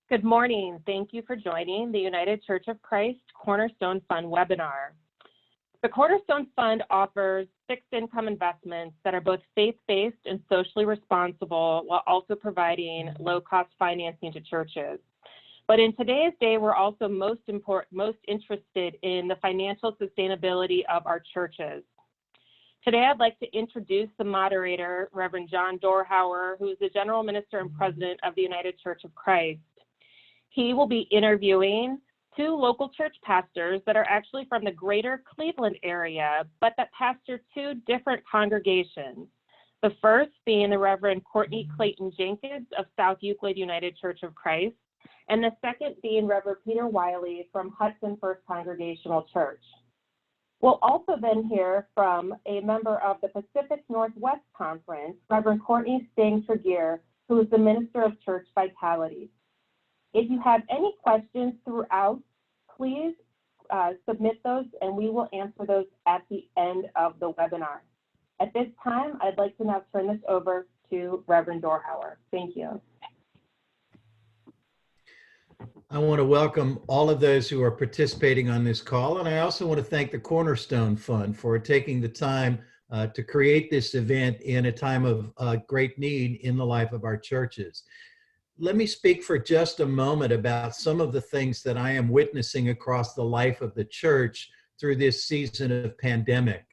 Good morning. Thank you for joining the United Church of Christ Cornerstone Fund webinar. The Cornerstone Fund offers fixed income investments that are both faith-based and socially responsible while also providing low-cost financing to churches. But in today's day, we're also most interested in the financial sustainability of our churches. Today, I'd like to introduce the moderator, Reverend John Dorhauer, who is the General Minister and President of the United Church of Christ. He will be interviewing two local church pastors that are actually from the greater Cleveland area, but that pastor two different congregations. The first being the Reverend Courtney Clayton Jenkins of South Euclid United Church of Christ, and the second being Reverend Peter Wiley from Hudson First Congregational Church. We'll also then hear from a member of the Pacific Northwest Conference, Reverend Courtney Stange-Tregear, who is the Minister of Church Vitality. If you have any questions throughout, please submit those and we will answer those at the end of the webinar. At this time, I'd like to now turn this over to Reverend Dorhauer. Thank you. I want to welcome all of those who are participating on this call, and I also want to thank the Cornerstone Fund for taking the time to create this event in a time of great need in the life of our churches. Let me speak for just a moment about some of the things that I am witnessing across the life of the church through this season of pandemic.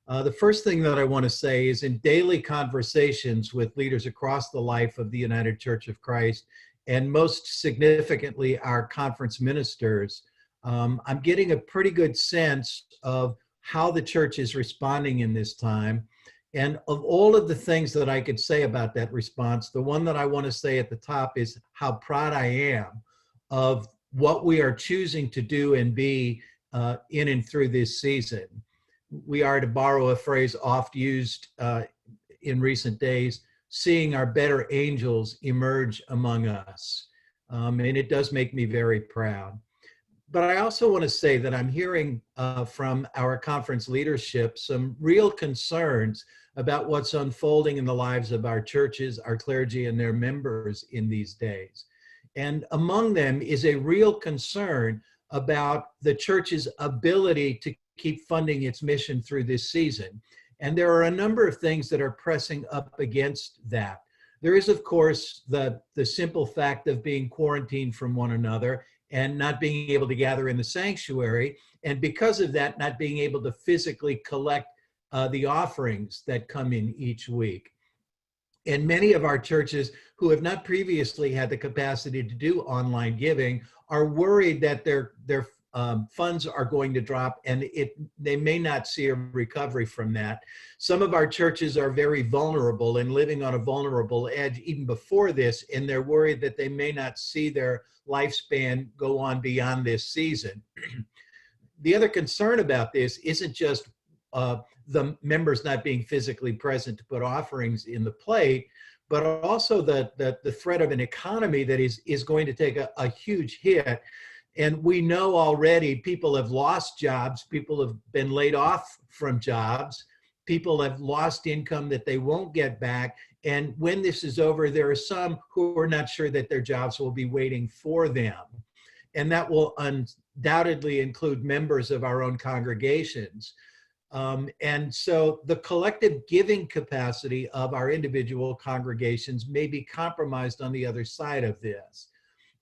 The first thing that I want to say is in daily conversations with leaders across the life of the United Church of Christ, and most significantly our conference ministers, I'm getting a pretty good sense of how the church is responding in this time. And of all of the things that I could say about that response, the one that I want to say at the top is how proud I am of what we are choosing to do and be in and through this season. We are, to borrow a phrase oft used in recent days, seeing our better angels emerge among us. And it does make me very proud. But I also want to say that I'm hearing from our conference leadership some real concerns about what's unfolding in the lives of our churches, our clergy, and their members in these days. And among them is a real concern about the church's ability to keep funding its mission through this season. And there are a number of things that are pressing up against that. There is, of course, the simple fact of being quarantined from one another and not being able to gather in the sanctuary, and because of that, not being able to physically collect the offerings that come in each week. And many of our churches who have not previously had the capacity to do online giving are worried that their funds are going to drop and they may not see a recovery from that. Some of our churches are very vulnerable and living on a vulnerable edge even before this, and they're worried that they may not see their lifespan go on beyond this season. The other concern about this isn't just the members not being physically present to put offerings in the plate, but also the threat of an economy that is going to take a huge hit. And we know already people have lost jobs, people have been laid off from jobs, people have lost income that they won't get back. And when this is over, there are some who are not sure that their jobs will be waiting for them. And that will undoubtedly include members of our own congregations. And so the collective giving capacity of our individual congregations may be compromised on the other side of this.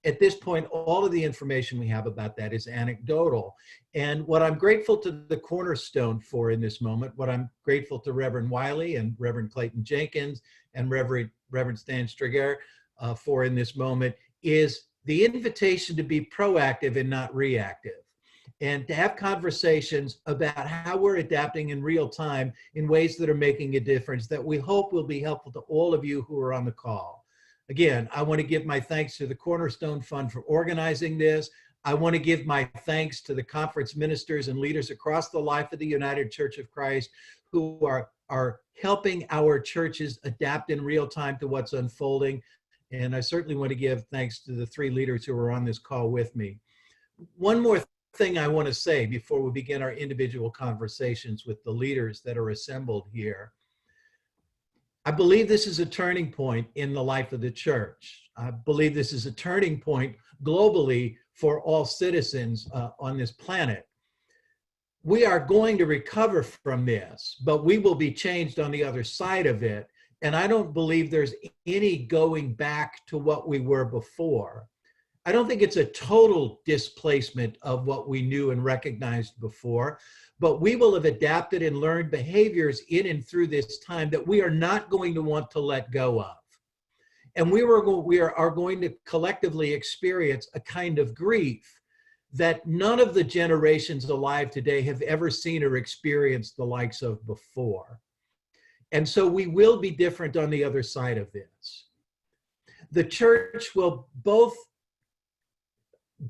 At this point, all of the information we have about that is anecdotal. And what I'm grateful to the Cornerstone for in this moment, what I'm grateful to Reverend Wiley and Reverend Clayton Jenkins and Reverend Stange-Tregear for in this moment, is the invitation to be proactive and not reactive, and to have conversations about how we're adapting in real time in ways that are making a difference that we hope will be helpful to all of you who are on the call. Again, I want to give my thanks to the Cornerstone Fund for organizing this. I want to give my thanks to the conference ministers and leaders across the life of the United Church of Christ who are helping our churches adapt in real time to what's unfolding. And I certainly want to give thanks to the three leaders who are on this call with me. One more thing I want to say before we begin our individual conversations with the leaders that are assembled here. I believe this is a turning point in the life of the church. I believe this is a turning point globally for all citizens on this planet. We are going to recover from this, but we will be changed on the other side of it. And I don't believe there's any going back to what we were before. I don't think it's a total displacement of what we knew and recognized before, but we will have adapted and learned behaviors in and through this time that we are not going to want to let go of. And we are going to collectively experience a kind of grief that none of the generations alive today have ever seen or experienced the likes of before. And so we will be different on the other side of this. The church will both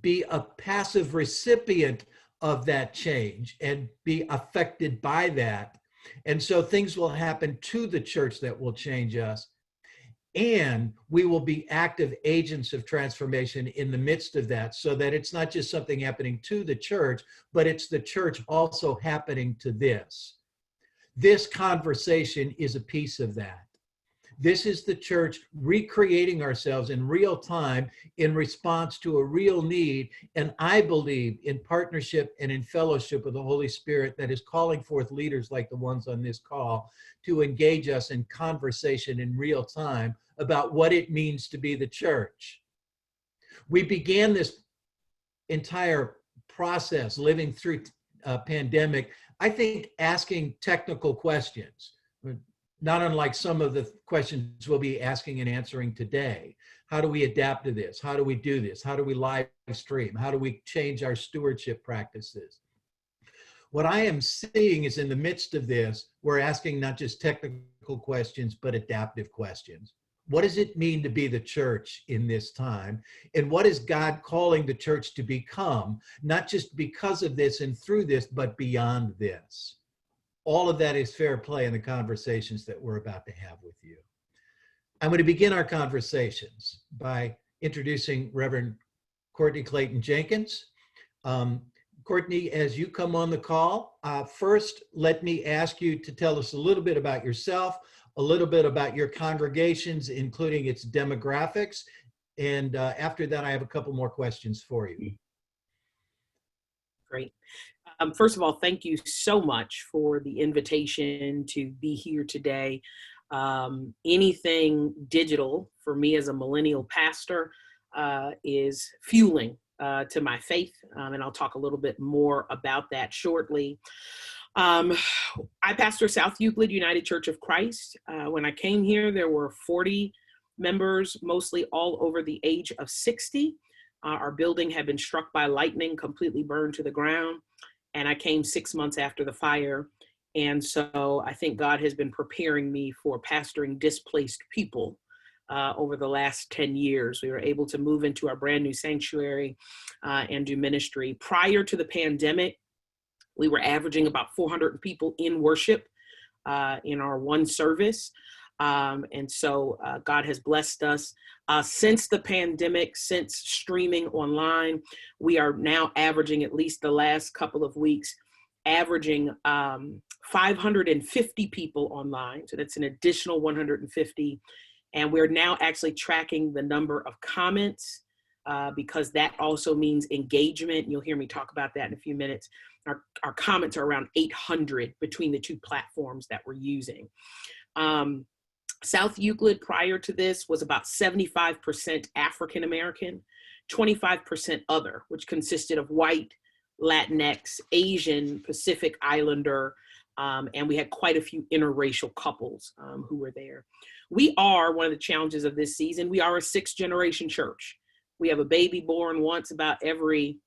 be a passive recipient of that change and be affected by that. And so things will happen to the church that will change us. And we will be active agents of transformation in the midst of that, so that it's not just something happening to the church, but it's the church also happening to this. This conversation is a piece of that. This is the church recreating ourselves in real time in response to a real need. And I believe in partnership and in fellowship with the Holy Spirit that is calling forth leaders like the ones on this call to engage us in conversation in real time about what it means to be the church. We began this entire process living through a pandemic, I think, asking technical questions, not unlike some of the questions we'll be asking and answering today. How do we adapt to this? How do we do this? How do we live stream? How do we change our stewardship practices? What I am seeing is in the midst of this, we're asking not just technical questions, but adaptive questions. What does it mean to be the church in this time? And what is God calling the church to become, not just because of this and through this, but beyond this? All of that is fair play in the conversations that we're about to have with you. I'm going to begin our conversations by introducing Reverend Courtney Clayton Jenkins. Courtney, as you come on the call, first, let me ask you to tell us a little bit about yourself, a little bit about your congregations, including its demographics. And after that, I have a couple more questions for you. Great. First of all, thank you so much for the invitation to be here today. Anything digital for me as a millennial pastor is fueling to my faith, and I'll talk a little bit more about that shortly. I pastor South Euclid United Church of Christ. When I came here, there were 40 members, mostly all over the age of 60. Our building had been struck by lightning, completely burned to the ground, and I came 6 months after the fire. And so I think God has been preparing me for pastoring displaced people over the last 10 years. We were able to move into our brand new sanctuary and do ministry. Prior to the pandemic, we were averaging about 400 people in worship in our one service. And so God has blessed us. Since the pandemic, since streaming online, we are now averaging, at least the last couple of weeks, averaging 550 people online. So that's an additional 150. And we're now actually tracking the number of comments because that also means engagement. You'll hear me talk about that in a few minutes. Our comments are around 800 between the two platforms that we're using. South Euclid prior to this was about 75% African American, 25% other, which consisted of white, Latinx, Asian, Pacific Islander, and we had quite a few interracial couples who were there. We are, one of the challenges of this season, we are a 6th generation church. We have a baby born once about every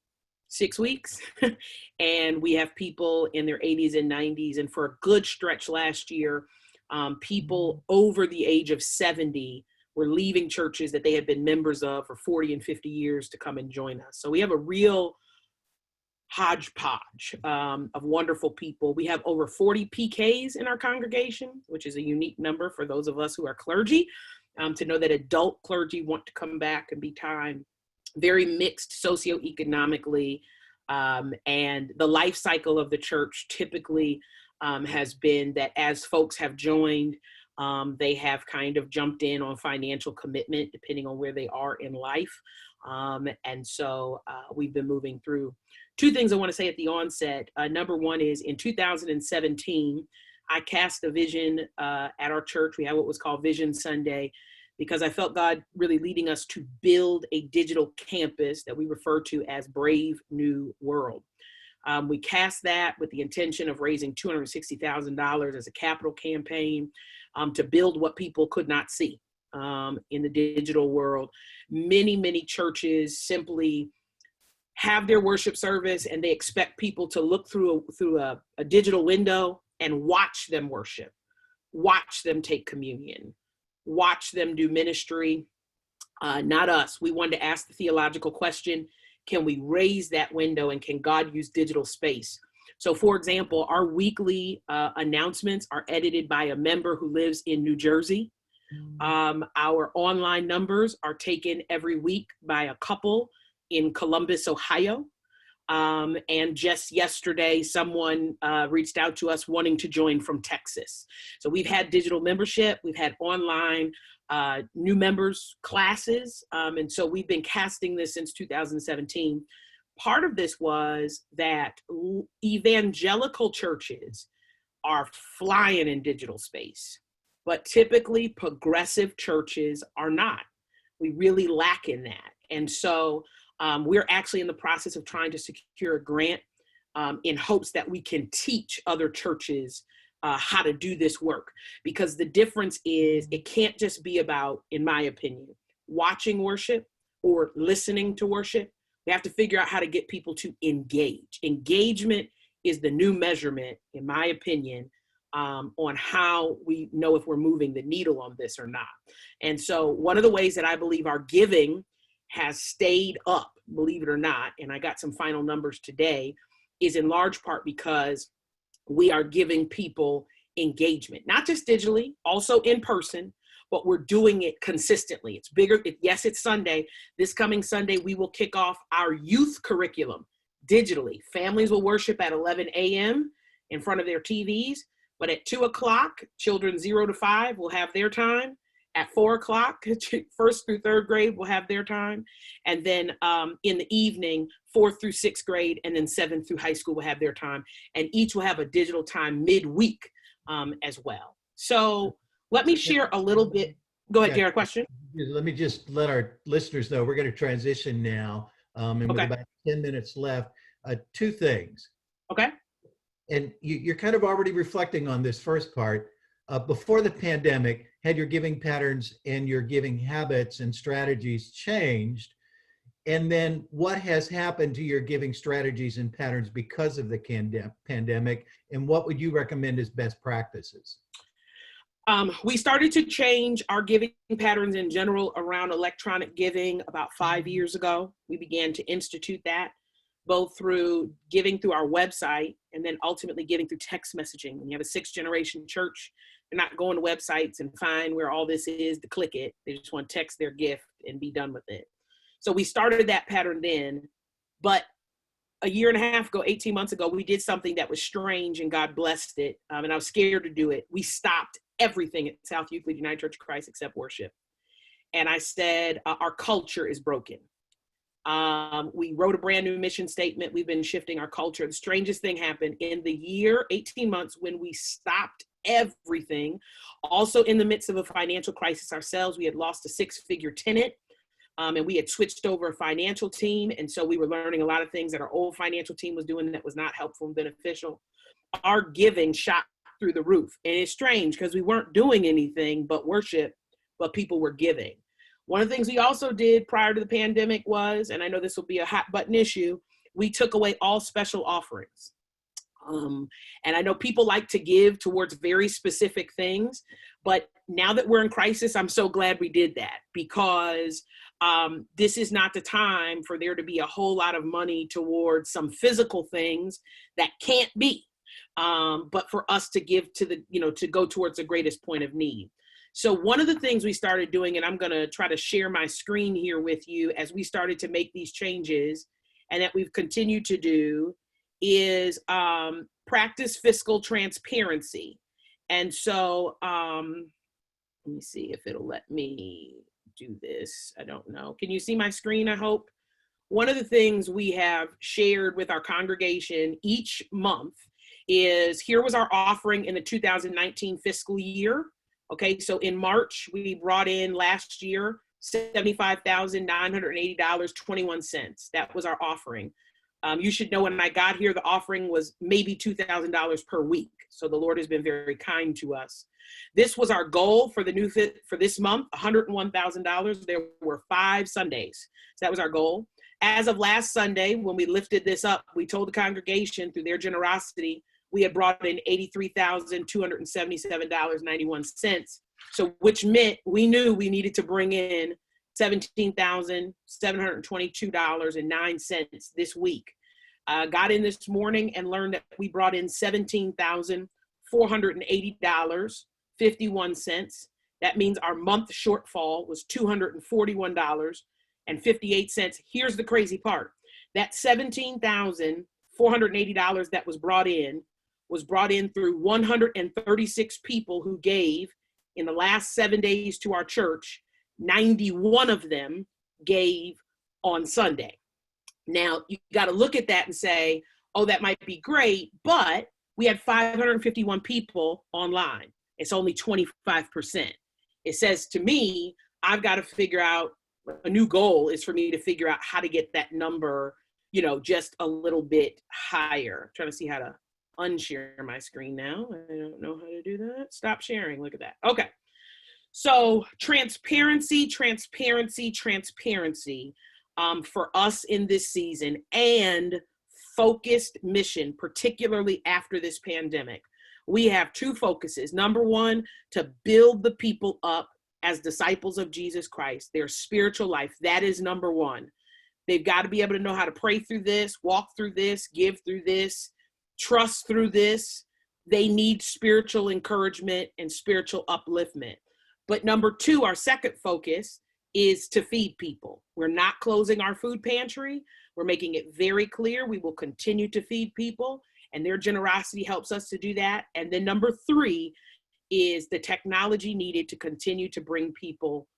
6 weeks, and we have people in their 80s and 90s, and for a good stretch last year, people over the age of 70 were leaving churches that they had been members of for 40 and 50 years to come and join us. So we have a real hodgepodge of wonderful people. We have over 40 PKs in our congregation, which is a unique number for those of us who are clergy, to know that adult clergy want to come back and be time. Very mixed socioeconomically, and the life cycle of the church typically has been that as folks have joined, They have kind of jumped in on financial commitment depending on where they are in life. And so we've been moving through. Two things I want to say at the onset. Number one is in 2017, I cast a vision at our church. We had what was called Vision Sunday, because I felt God really leading us to build a digital campus that we refer to as Brave New World. We cast that with the intention of raising $260,000 as a capital campaign to build what people could not see in the digital world. Many churches simply have their worship service and they expect people to look through a digital window and watch them worship, watch them take communion, watch them do ministry. Not us. We wanted to ask the theological question, can we raise that window and can God use digital space? So for example, our weekly announcements are edited by a member who lives in New Jersey. Our online numbers are taken every week by a couple in Columbus, Ohio. And just yesterday, someone reached out to us wanting to join from Texas. So we've had digital membership, we've had online new members classes. And so we've been casting this since 2017. Part of this was that evangelical churches are flying in digital space, but typically progressive churches are not. We really lack in that. And so we're actually in the process of trying to secure a grant in hopes that we can teach other churches how to do this work. Because the difference is it can't just be about, in my opinion, watching worship or listening to worship. We have to figure out how to get people to engage. Engagement is the new measurement, in my opinion, on how we know if we're moving the needle on this or not. And so one of the ways that I believe our giving has stayed up, believe it or not, and I got some final numbers today, is in large part because we are giving people engagement, not just digitally, also in person, but we're doing it consistently. It's bigger. Yes, it's Sunday. This coming Sunday, we will kick off our youth curriculum digitally. Families will worship at 11 a.m. in front of their TVs, but at 2 o'clock, children 0 to 5 will have their time. At 4 o'clock, first through third grade will have their time. And then in the evening, 4th through 6th grade, and then 7th through high school will have their time. And each will have a digital time midweek as well. So let me share a little bit. Go ahead, Jared, question? Let me just let our listeners know we're going to transition now. And with about 10 minutes left, two things. Okay. And you're kind of already reflecting on this first part. Before the pandemic, had your giving patterns and your giving habits and strategies changed? And then what has happened to your giving strategies and patterns because of the pandemic? And what would you recommend as best practices? We started to change our giving patterns in general around electronic giving about 5 years ago. We began to institute that both through giving through our website and then ultimately giving through text messaging. When you have a 6th generation church, they're not going to websites and find where all this is to click it. They just want to text their gift and be done with it. So we started that pattern then, but a year and a half ago, 18 months ago, we did something that was strange and God blessed it. And I was scared to do it. We stopped everything at South Euclid United Church of Christ except worship. And I said, our culture is broken. We wrote a brand new mission statement. We've been shifting our culture. The strangest thing happened in the year, 18 months, when we stopped everything. Also in the midst of a financial crisis ourselves, we had lost a 6-figure tenant. And we had switched over a financial team. And so we were learning a lot of things that our old financial team was doing that was not helpful and beneficial. Our giving shot through the roof. And it's strange because we weren't doing anything but worship, but people were giving. One of the things we also did prior to the pandemic was, and I know this will be a hot button issue, we took away all special offerings. And I know people like to give towards very specific things, but now that we're in crisis, I'm so glad we did that, because this is not the time for there to be a whole lot of money towards some physical things that can't be, but for us to give to the, to go towards the greatest point of need. So one of the things we started doing, and I'm going to try to share my screen here with you as we started to make these changes and that we've continued to do, is practice fiscal transparency. And so Let me see if it'll let me do this. I don't know. Can you see my screen, I hope? One of the things we have shared with our congregation each month is here was our offering in the 2019 fiscal year. Okay, so in March, we brought in last year $75,980.21. That was our offering. You should know when I got here, the offering was maybe $2,000 per week. So the Lord has been very kind to us. This was our goal for this month, $101,000. There were 5 Sundays. So that was our goal. As of last Sunday, when we lifted this up, we told the congregation through their generosity, we had brought in $83,277.91. So which meant we knew we needed to bring in $17,722.09 this week. Got in this morning and learned that we brought in $17,480.51. That means our month shortfall was $241.58. Here's the crazy part. That $17,480 that was brought in through 136 people who gave in the last 7 days to our church. 91 of them gave on Sunday. Now, you got to look at that and say, oh, that might be great, but we had 551 people online. It's only 25%. It says to me, I've got to figure out, a new goal is for me to figure out how to get that number, just a little bit higher. I'm trying to see how to unshare my screen now. I don't know how to do that. Stop sharing. Look at that. Okay. So transparency for us in this season, and focused mission, particularly after this pandemic. We have 2 focuses. Number 1, to build the people up as disciples of Jesus Christ, their spiritual life. That is number 1. They've got to be able to know how to pray through this, walk through this, give through this, trust through this. They need spiritual encouragement and spiritual upliftment. But number 2, our second focus is to feed people. We're not closing our food pantry. We're making it very clear we will continue to feed people, and their generosity helps us to do that. And then number 3 is the technology needed to continue to bring people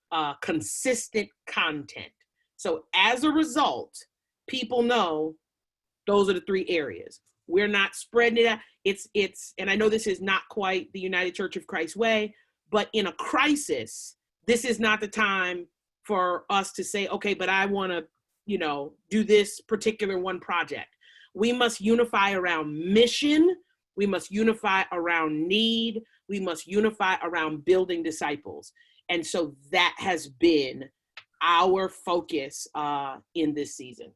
consistent content. So as a result, people know those are the 3 areas. We're not spreading it out. It's, and I know this is not quite the United Church of Christ way, but in a crisis, this is not the time for us to say, okay, but I want to, do this particular one project. We must unify around mission. We must unify around need. We must unify around building disciples. And so that has been our focus in this season.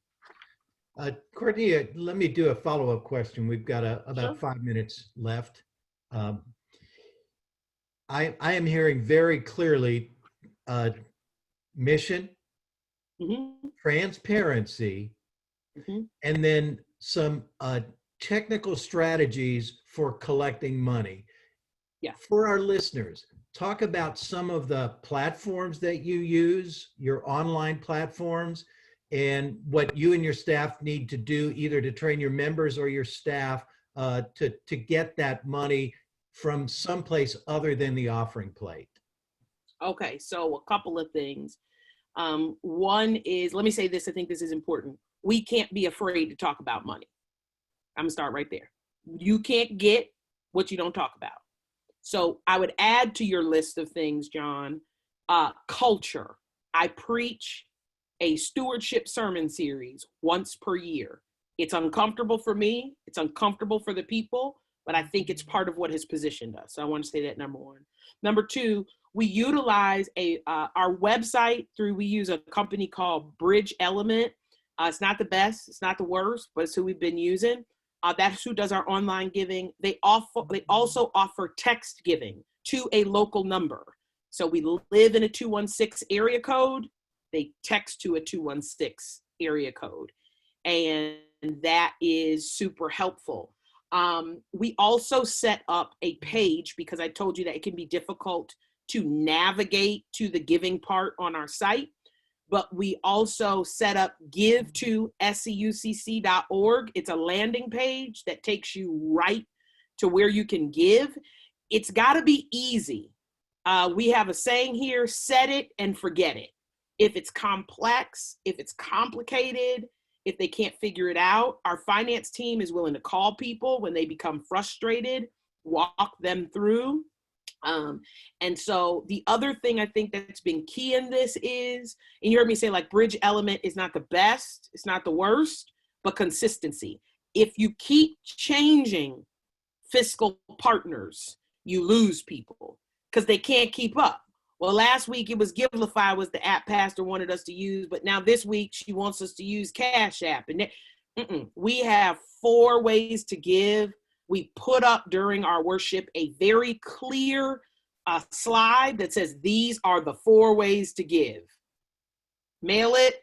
Courtney, let me do a follow-up question. We've got about Sure. 5 minutes left. I am hearing very clearly mission, Mm-hmm. transparency, Mm-hmm. and then some technical strategies for collecting money. Yeah. For our listeners, talk about some of the platforms that you use, your online platforms, and what you and your staff need to do either to train your members or your staff to get that money from someplace other than the offering plate. Okay, so a couple of things. One is, let me say this, I think this is important. We can't be afraid to talk about money. I'm gonna start right there. You can't get what you don't talk about. So I would add to your list of things, John, culture. I preach a stewardship sermon series once per year. It's uncomfortable for me. It's uncomfortable for the people, but I think it's part of what has positioned us. So I want to say that, number 1. Number 2, we utilize our website we use a company called Bridge Element. It's not the best, it's not the worst, but it's who we've been using. That's who does our online giving. They also offer text giving to a local number. So we live in a 216 area code. They text to a 216 area code. And that is super helpful. We also set up a page because I told you that it can be difficult to navigate to the giving part on our site. But we also set up give2sceucc.org. It's a landing page that takes you right to where you can give. It's got to be easy. We have a saying here: set it and forget it. If it's complex, if it's complicated, if they can't figure it out, our finance team is willing to call people when they become frustrated, walk them through. And so the other thing I think that's been key in this is, and you heard me say, like, bridge element is not the best, it's not the worst, but consistency. If you keep changing fiscal partners, you lose people because they can't keep up. Well, last week it was Givelify was the app pastor wanted us to use, but now this week she wants us to use Cash App. And we have 4 ways to give. We put up during our worship a very clear slide that says these are the 4 ways to give. Mail it,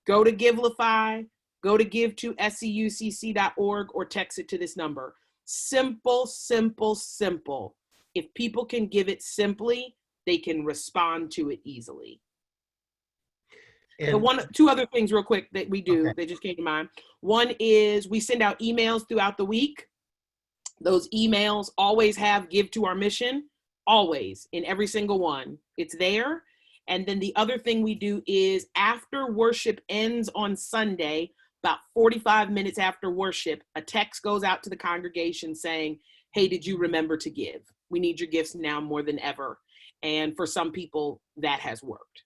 go to Givelify, go to give2secc.org, or text it to this number. Simple, simple, simple. If people can give it simply, they can respond to it easily. And 2 other things real quick that we do, okay, that just came to mind. One is we send out emails throughout the week. Those emails always have give to our mission, always, in every single one. It's there. And then the other thing we do is after worship ends on Sunday, about 45 minutes after worship, a text goes out to the congregation saying, hey, did you remember to give? We need your gifts now more than ever. And for some people, that has worked.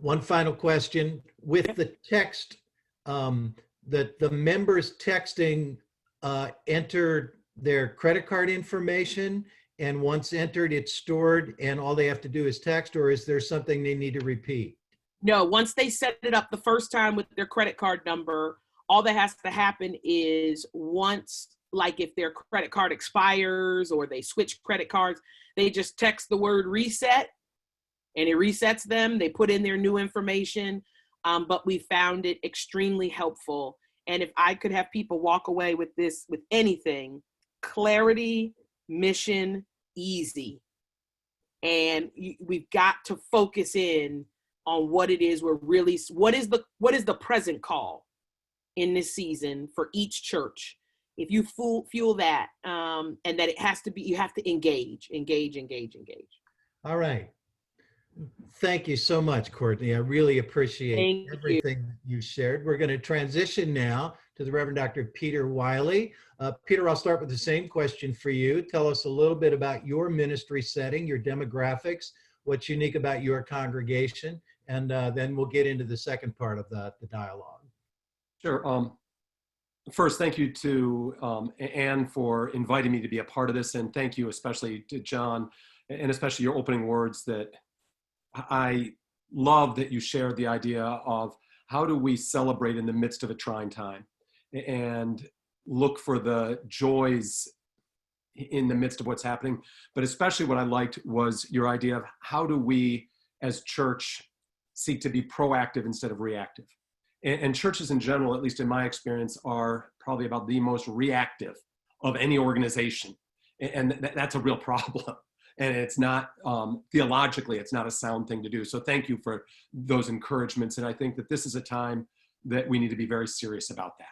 One final question. With the text, the members texting enter their credit card information, and once entered, it's stored, and all they have to do is text, or is there something they need to repeat? No, once they set it up the first time with their credit card number, all that has to happen is once, like if their credit card expires or they switch credit cards, they just text the word reset and it resets them. They put in their new information, but we found it extremely helpful. And if I could have people walk away with this, with anything, clarity, mission, easy. And we've got to focus in on what it is we're really, what is the present call in this season for each church. If you fuel that, and that it has to be, you have to engage. All right. Thank you so much, Courtney. I really appreciate everything that you shared. We're going to transition now to the Reverend Dr. Peter Wiley. Peter, I'll start with the same question for you. Tell us a little bit about your ministry setting, your demographics, what's unique about your congregation, and then we'll get into the second part of the dialogue. Sure. First, thank you to Anne for inviting me to be a part of this, and thank you especially to John, and especially your opening words that I love that you shared the idea of how do we celebrate in the midst of a trying time and look for the joys in the midst of what's happening. But especially what I liked was your idea of how do we as church seek to be proactive instead of reactive. And churches in general, at least in my experience, are probably about the most reactive of any organization. And that's a real problem. And it's not, theologically, it's not a sound thing to do. So thank you for those encouragements. And I think that this is a time that we need to be very serious about that.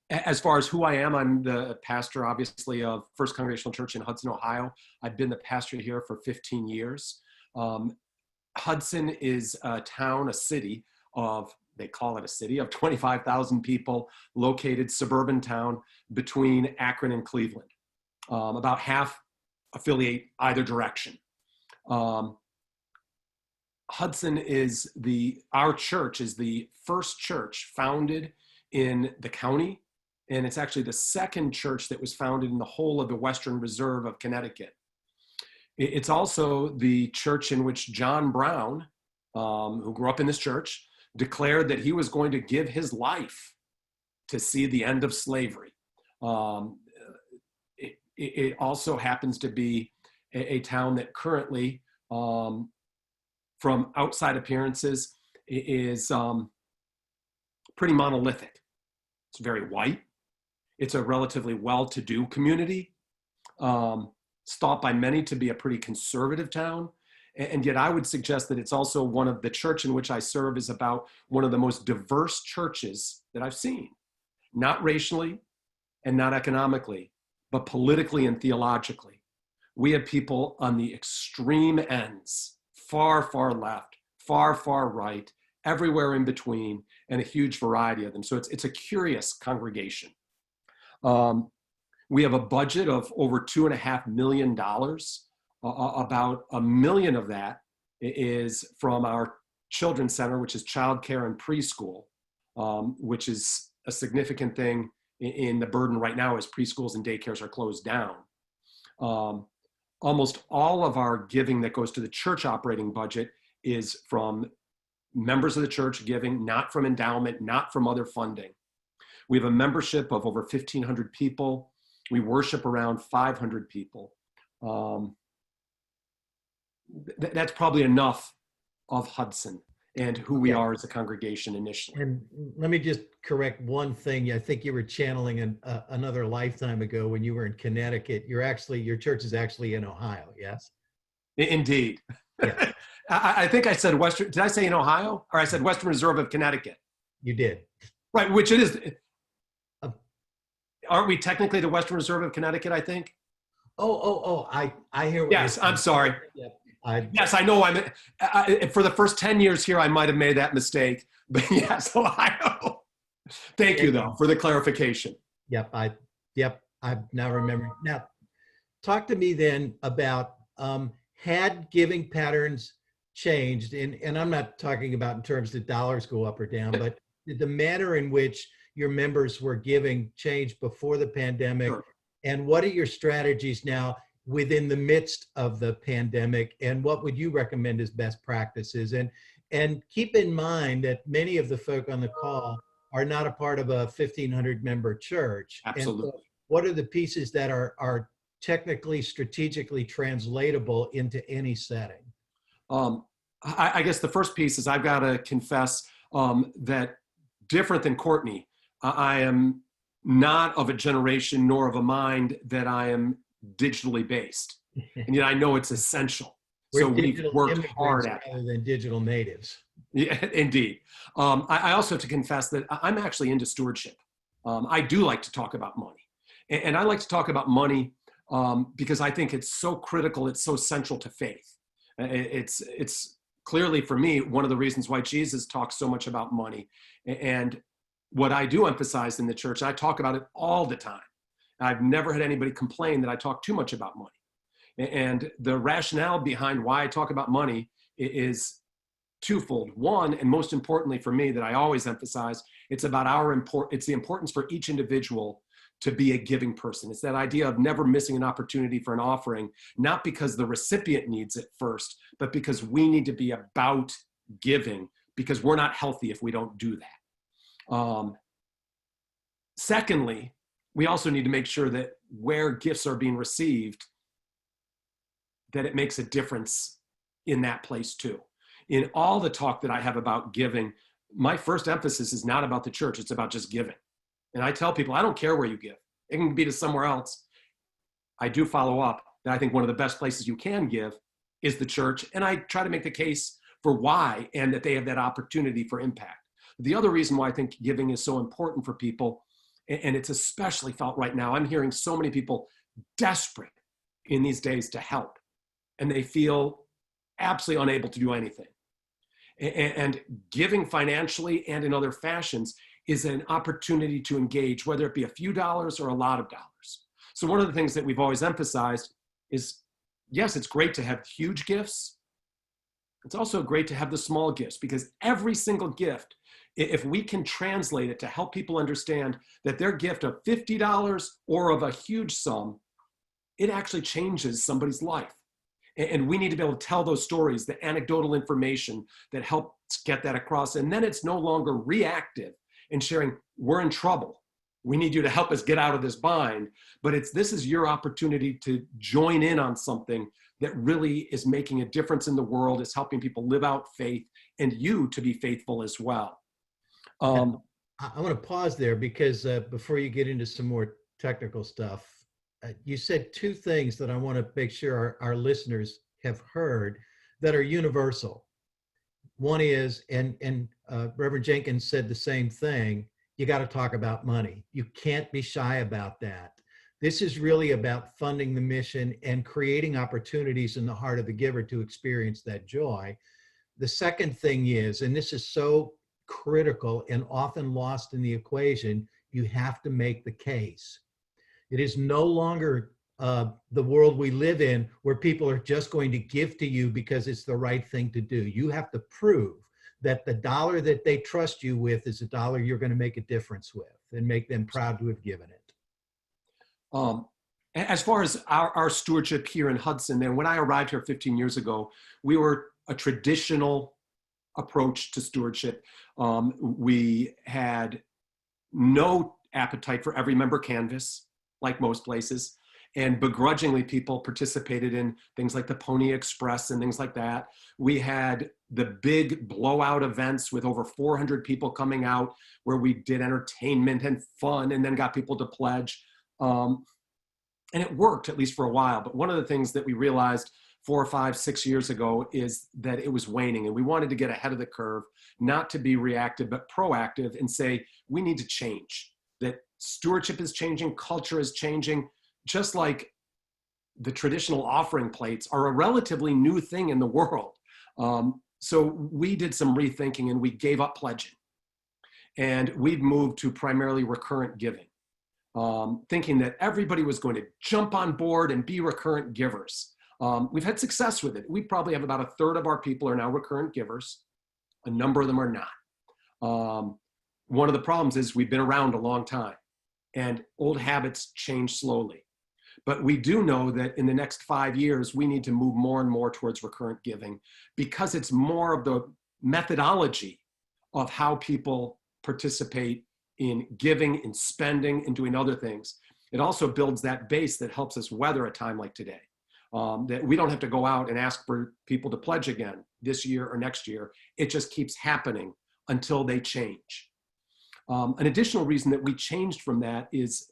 As far as who I am, I'm the pastor, obviously, of First Congregational Church in Hudson, Ohio. I've been the pastor here for 15 years. Hudson is a town, a city of, they call it a city of 25,000 people, located suburban town between Akron and Cleveland. About half affiliate either direction. Hudson is our church is the first church founded in the county, and it's actually the second church that was founded in the whole of the Western Reserve of Connecticut. It's also the church in which John Brown, who grew up in this church, declared that he was going to give his life to see the end of slavery. It also happens to be a town that currently, from outside appearances, is pretty monolithic. It's very white. It's a relatively well-to-do community. It's thought by many to be a pretty conservative town. And yet I would suggest that it's also one of the church in which I serve is about one of the most diverse churches that I've seen. Not racially and not economically, but politically and theologically. we have people on the extreme ends, far, far left, far, far right, everywhere in between, and a huge variety of them. So it's a curious congregation. We have a budget of over $2.5 million. About $1 million of that is from our children's center, which is childcare and preschool, which is a significant thing in the burden right now as preschools and daycares are closed down. Almost all of our giving that goes to the church operating budget is from members of the church giving, not from endowment, not from other funding. We have a membership of over 1,500 people. We worship around 500 people. That's probably enough of Hudson and who we are as a congregation initially. And let me just correct one thing. I think you were channeling another lifetime ago when you were in Connecticut. Your church is actually in Ohio, yes? Indeed. Yeah. I think I said Western, did I say in Ohio? Or I said Western Reserve of Connecticut. You did. Right, which it is. Aren't we technically the Western Reserve of Connecticut, I think? I hear what yes, I'm sorry. Yep. Yes, I know. For the first 10 years here, I might have made that mistake. But yes, Ohio. Thank you, though, for the clarification. Yep, I now remember. Now, talk to me then about had giving patterns changed, and I'm not talking about in terms that dollars go up or down, but did the manner in which your members were giving change before the pandemic? Sure. And what are your strategies now within the midst of the pandemic, and what would you recommend as best practices? And keep in mind that many of the folk on the call are not a part of a 1,500 member church. Absolutely. And so what are the pieces that are technically, strategically translatable into any setting? I guess the first piece is I've got to confess that different than Courtney, I am not of a generation nor of a mind that I am digitally based. And yet I know it's essential. So we've worked hard at it. Rather than digital natives. Yeah, indeed. I also have to confess that I'm actually into stewardship. I do like to talk about money. And I like to talk about money because I think it's so critical, it's so central to faith. It's clearly, for me, one of the reasons why Jesus talks so much about money. And what I do emphasize in the church, I talk about it all the time. I've never had anybody complain that I talk too much about money. And the rationale behind why I talk about money is twofold. One, and most importantly for me, that I always emphasize, it's about it's the importance for each individual to be a giving person. It's that idea of never missing an opportunity for an offering, not because the recipient needs it first, but because we need to be about giving, because we're not healthy if we don't do that. Secondly, we also need to make sure that where gifts are being received, that it makes a difference in that place too. In all the talk that I have about giving, my first emphasis is not about the church, it's about just giving. And I tell people, I don't care where you give. It can be to somewhere else. I do follow up that I think one of the best places you can give is the church. And I try to make the case for why and that they have that opportunity for impact. The other reason why I think giving is so important for people, and it's especially felt right now, I'm hearing so many people desperate in these days to help, and they feel absolutely unable to do anything. And giving financially and in other fashions is an opportunity to engage, whether it be a few dollars or a lot of dollars. So one of the things that we've always emphasized is, yes, it's great to have huge gifts. It's also great to have the small gifts, because every single gift, if we can translate it to help people understand that their gift of $50 or of a huge sum, it actually changes somebody's life. And we need to be able to tell those stories, the anecdotal information that helps get that across. And then it's no longer reactive and sharing, we're in trouble. We need you to help us get out of this bind. But this is your opportunity to join in on something that really is making a difference in the world, is helping people live out faith, and you to be faithful as well. I want to pause there because before you get into some more technical stuff, you said two things that I want to make sure our listeners have heard that are universal. One is, and Reverend Jenkins said the same thing, you got to talk about money. You can't be shy about that. This is really about funding the mission and creating opportunities in the heart of the giver to experience that joy. The second thing is, and this is so critical and often lost in the equation, you have to make the case. It is no longer the world we live in where people are just going to give to you because it's the right thing to do. You have to prove that the dollar that they trust you with is a dollar you're going to make a difference with and make them proud to have given it. As far as our stewardship here in Hudson, then when I arrived here 15 years ago, we were a traditional approach to stewardship. We had no appetite for every member canvas, like most places. And begrudgingly, people participated in things like the Pony Express and things like that. We had the big blowout events with over 400 people coming out where we did entertainment and fun and then got people to pledge. And it worked, at least for a while. But one of the things that we realized 4 or 5, 6 years ago is that it was waning. And we wanted to get ahead of the curve, not to be reactive, but proactive and say, we need to change. That stewardship is changing, culture is changing. Just like the traditional offering plates are a relatively new thing in the world. So we did some rethinking and we gave up pledging. And we've moved to primarily recurrent giving, thinking that everybody was going to jump on board and be recurrent givers. We've had success with it. We probably have about a third of our people are now recurrent givers. A number of them are not. One of the problems is we've been around a long time and old habits change slowly. But we do know that in the next 5 years, we need to move more and more towards recurrent giving because it's more of the methodology of how people participate in giving, in spending, and doing other things. It also builds that base that helps us weather a time like today. That we don't have to go out and ask for people to pledge again this year or next year. It just keeps happening until they change. An additional reason that we changed from that is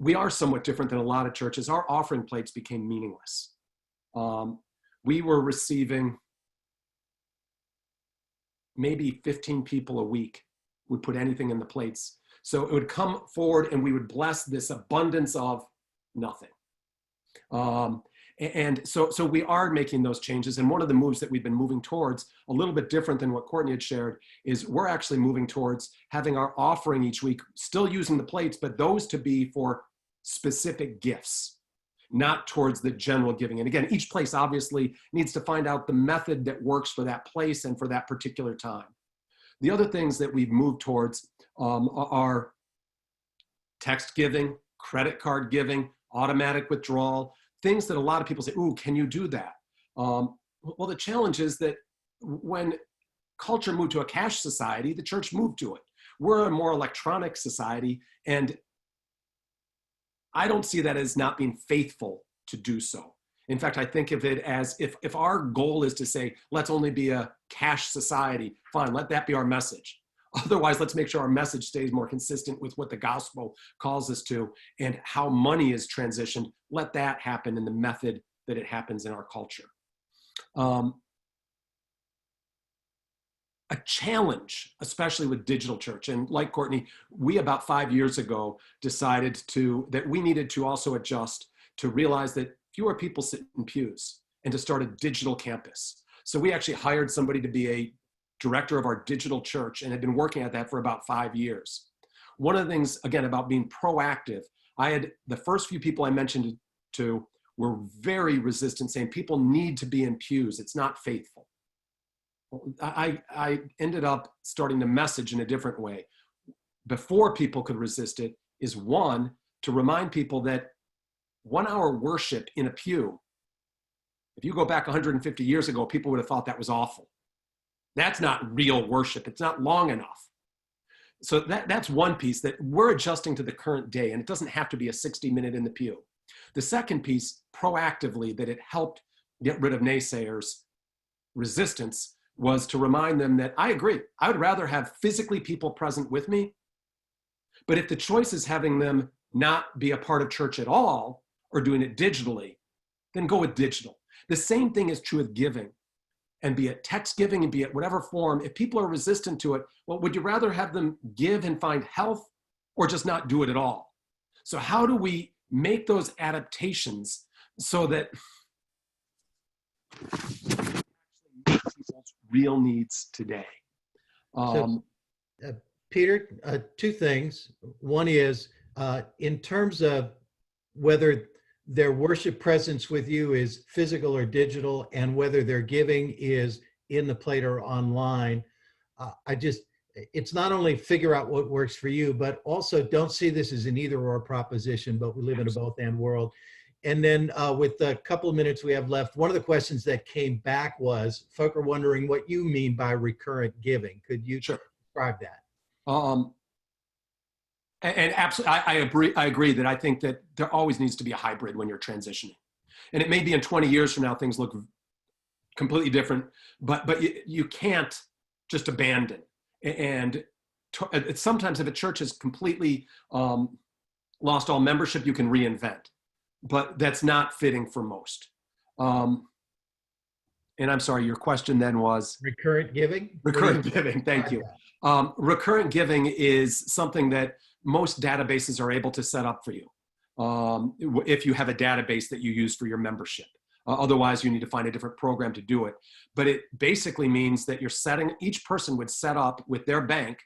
we are somewhat different than a lot of churches. Our offering plates became meaningless. We were receiving maybe 15 people a week would put anything in the plates. So it would come forward and we would bless this abundance of nothing. And so we are making those changes. And one of the moves that we've been moving towards, a little bit different than what Courtney had shared, is we're actually moving towards having our offering each week, still using the plates, but those to be for specific gifts, not towards the general giving. And again, each place obviously needs to find out the method that works for that place and for that particular time. The other things that we've moved towards are text giving, credit card giving, automatic withdrawal, things that a lot of people say, ooh, can you do that? Well, the challenge is that when culture moved to a cash society, the church moved to it. We're a more electronic society, and I don't see that as not being faithful to do so. In fact, I think of it as if our goal is to say, let's only be a cash society, fine, let that be our message. Otherwise, let's make sure our message stays more consistent with what the gospel calls us to and how money is transitioned. Let that happen in the method that it happens in our culture. A challenge, especially with digital church. And like Courtney, we about 5 years ago decided that we needed to also adjust to realize that fewer people sit in pews and to start a digital campus. So we actually hired somebody to be a director of our digital church and had been working at that for about 5 years. One of the things, again, about being proactive, the first few people I mentioned to were very resistant, saying people need to be in pews. It's not faithful. I ended up starting to message in a different way. Before people could resist it is, one, to remind people that 1 hour worship in a pew, if you go back 150 years ago, people would have thought that was awful. That's not real worship. It's not long enough. So that's one piece that we're adjusting to the current day, and it doesn't have to be a 60-minute in the pew. The second piece, proactively, that it helped get rid of naysayers' resistance, was to remind them that I agree. I would rather have physically people present with me, but if the choice is having them not be a part of church at all or doing it digitally, then go with digital. The same thing is true with giving, and be it text giving and be it whatever form. If people are resistant to it, well, would you rather have them give and find health or just not do it at all? So how do we make those adaptations so that meet people's real needs today. Peter, two things. One is in terms of whether their worship presence with you is physical or digital, and whether their giving is in the plate or online. It's not only figure out what works for you, but also don't see this as an either or proposition, but we live in a both and world. And then with the couple of minutes we have left, one of the questions that came back was, folk are wondering what you mean by recurrent giving. Could you describe that? And absolutely, I agree that I think that there always needs to be a hybrid when you're transitioning. And it may be in 20 years from now, things look completely different, but you can't just abandon. And sometimes if a church has completely lost all membership, you can reinvent, but that's not fitting for most. And I'm sorry, your question then was? Recurrent giving? Recurrent giving, thank you. Recurrent giving is something that most databases are able to set up for you if you have a database that you use for your membership. Otherwise, you need to find a different program to do it. But it basically means that each person would set up with their bank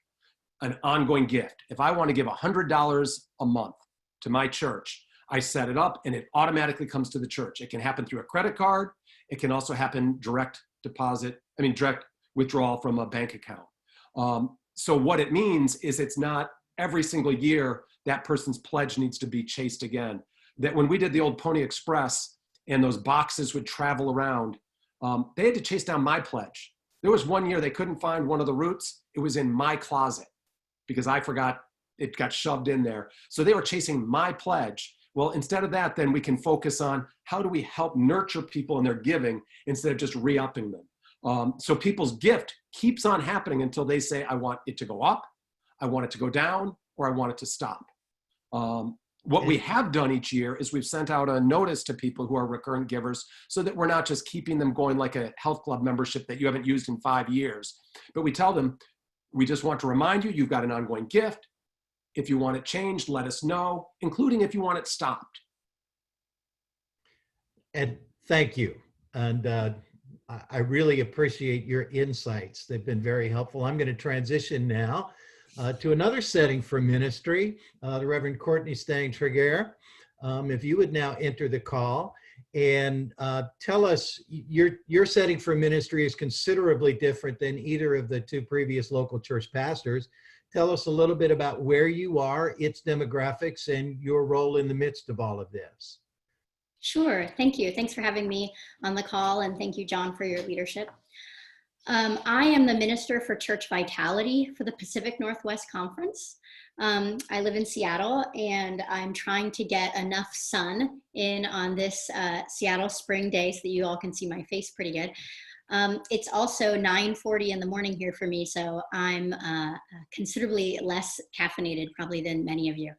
an ongoing gift. If I want to give $100 a month to my church, I set it up and it automatically comes to the church. It can happen through a credit card. It can also happen direct withdrawal from a bank account. So what it means is it's not every single year that person's pledge needs to be chased again. That when we did the old Pony Express and those boxes would travel around, they had to chase down my pledge. There was one year they couldn't find one of the routes. It was in my closet because I forgot it got shoved in there. So they were chasing my pledge. Well, instead of that, then we can focus on how do we help nurture people in their giving instead of just re-upping them. So people's gift keeps on happening until they say, I want it to go up, I want it to go down, or I want it to stop. What we have done each year is we've sent out a notice to people who are recurrent givers so that we're not just keeping them going like a health club membership that you haven't used in 5 years. But we tell them, we just want to remind you, you've got an ongoing gift. If you want it changed, let us know, including if you want it stopped. And thank you. And I really appreciate your insights. They've been very helpful. I'm going to transition now to another setting for ministry, the Reverend Courtney Stange-Tregear. If you would now enter the call and tell us, your setting for ministry is considerably different than either of the two previous local church pastors. Tell us a little bit about where you are, its demographics, and your role in the midst of all of this. Sure, thank you. Thanks for having me on the call, and thank you, John, for your leadership. I am the Minister for Church Vitality for the Pacific Northwest Conference. I live in Seattle, and I'm trying to get enough sun in on this Seattle spring day so that you all can see my face pretty good. It's also 9:40 in the morning here for me, so I'm considerably less caffeinated probably than many of you.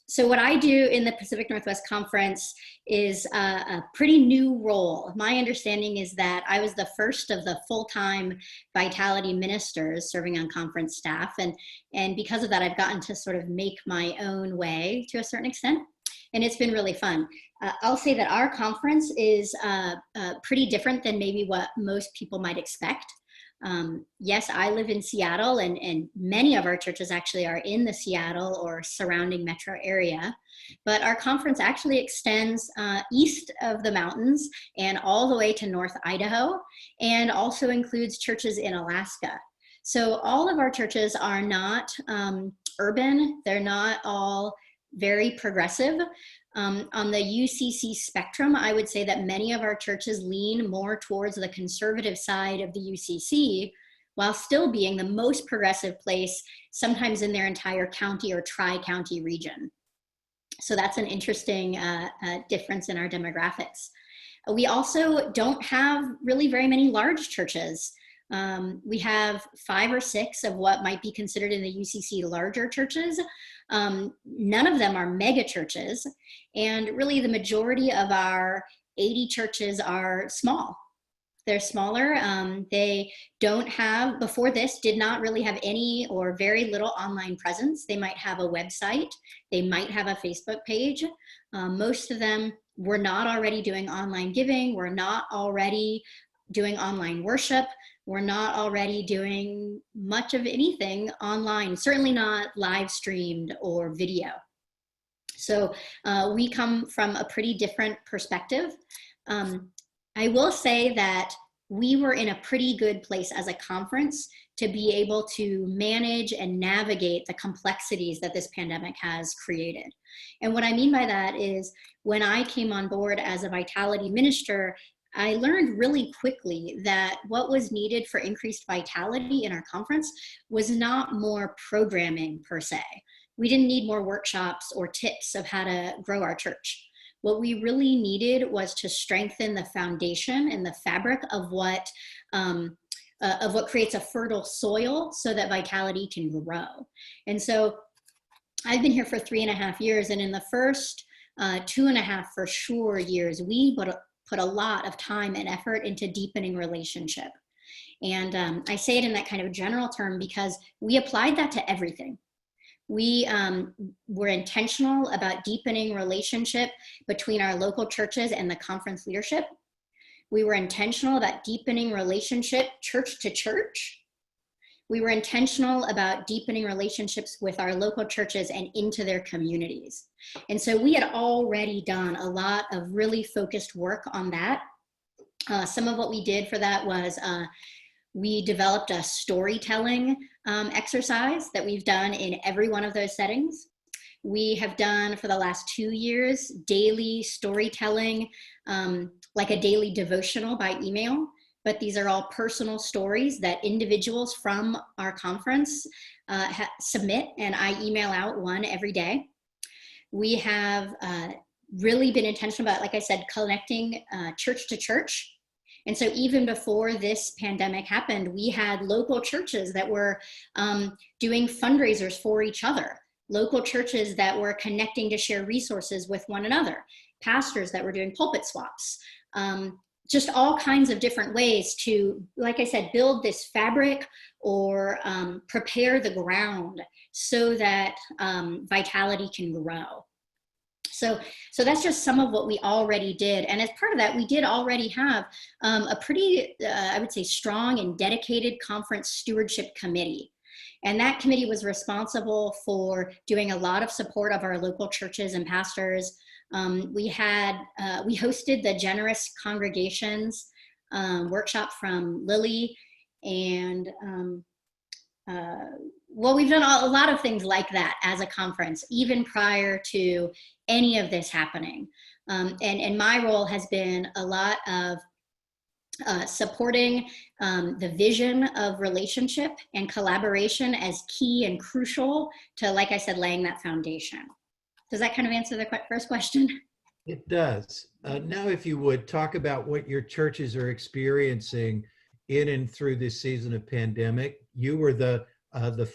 So what I do in the Pacific Northwest Conference is a pretty new role. My understanding is that I was the first of the full-time Vitality ministers serving on conference staff. And because of that, I've gotten to sort of make my own way to a certain extent. And it's been really fun. I'll say that our conference is pretty different than maybe what most people might expect. Yes, I live in Seattle, and many of our churches actually are in the Seattle or surrounding metro area, but our conference actually extends east of the mountains and all the way to North Idaho, and also includes churches in Alaska. So all of our churches are not urban. They're not all very progressive. On the UCC spectrum, I would say that many of our churches lean more towards the conservative side of the UCC, while still being the most progressive place, sometimes in their entire county or tri-county region. So that's an interesting difference in our demographics. We also don't have really very many large churches. We have 5 or 6 of what might be considered in the UCC larger churches. None of them are mega churches, and really the majority of our 80 churches are small. They're smaller. They don't have, before this, did not really have any or very little online presence. They might have a website. They might have a Facebook page. Most of them were not already doing online giving. Were not already doing online worship. We're not already doing much of anything online, certainly not live streamed or video. So we come from a pretty different perspective. I will say that we were in a pretty good place as a conference to be able to manage and navigate the complexities that this pandemic has created. And what I mean by that is when I came on board as a Vitality minister, I learned really quickly that what was needed for increased vitality in our conference was not more programming per se. We didn't need more workshops or tips of how to grow our church. What we really needed was to strengthen the foundation and the fabric of what creates a fertile soil so that vitality can grow. And so I've been here for 3.5 years, and in the first 2.5 for sure years, we put a lot of time and effort into deepening relationship. And I say it in that kind of general term because we applied that to everything. We were intentional about deepening relationship between our local churches and the conference leadership. We were intentional about deepening relationship church to church. We were intentional about deepening relationships with our local churches and into their communities. And so we had already done a lot of really focused work on that. Some of what we did for that was we developed a storytelling exercise that we've done in every one of those settings. We have done for the last 2 years daily storytelling, like a daily devotional by email, but these are all personal stories that individuals from our conference submit, and I email out one every day. We have really been intentional about, like I said, connecting church to church. And so even before this pandemic happened, we had local churches that were doing fundraisers for each other, local churches that were connecting to share resources with one another, pastors that were doing pulpit swaps, just all kinds of different ways to, like I said, build this fabric or prepare the ground so that vitality can grow. So that's just some of what we already did. And as part of that, we did already have a pretty, I would say, strong and dedicated conference stewardship committee. And that committee was responsible for doing a lot of support of our local churches and pastors. We hosted the Generous Congregations workshop from Lily, and well, we've done a lot of things like that as a conference, even prior to any of this happening. And my role has been a lot of supporting the vision of relationship and collaboration as key and crucial to, like I said, laying that foundation. Does that kind of answer the first question? It does. Now, if you would, talk about what your churches are experiencing in and through this season of pandemic. You were the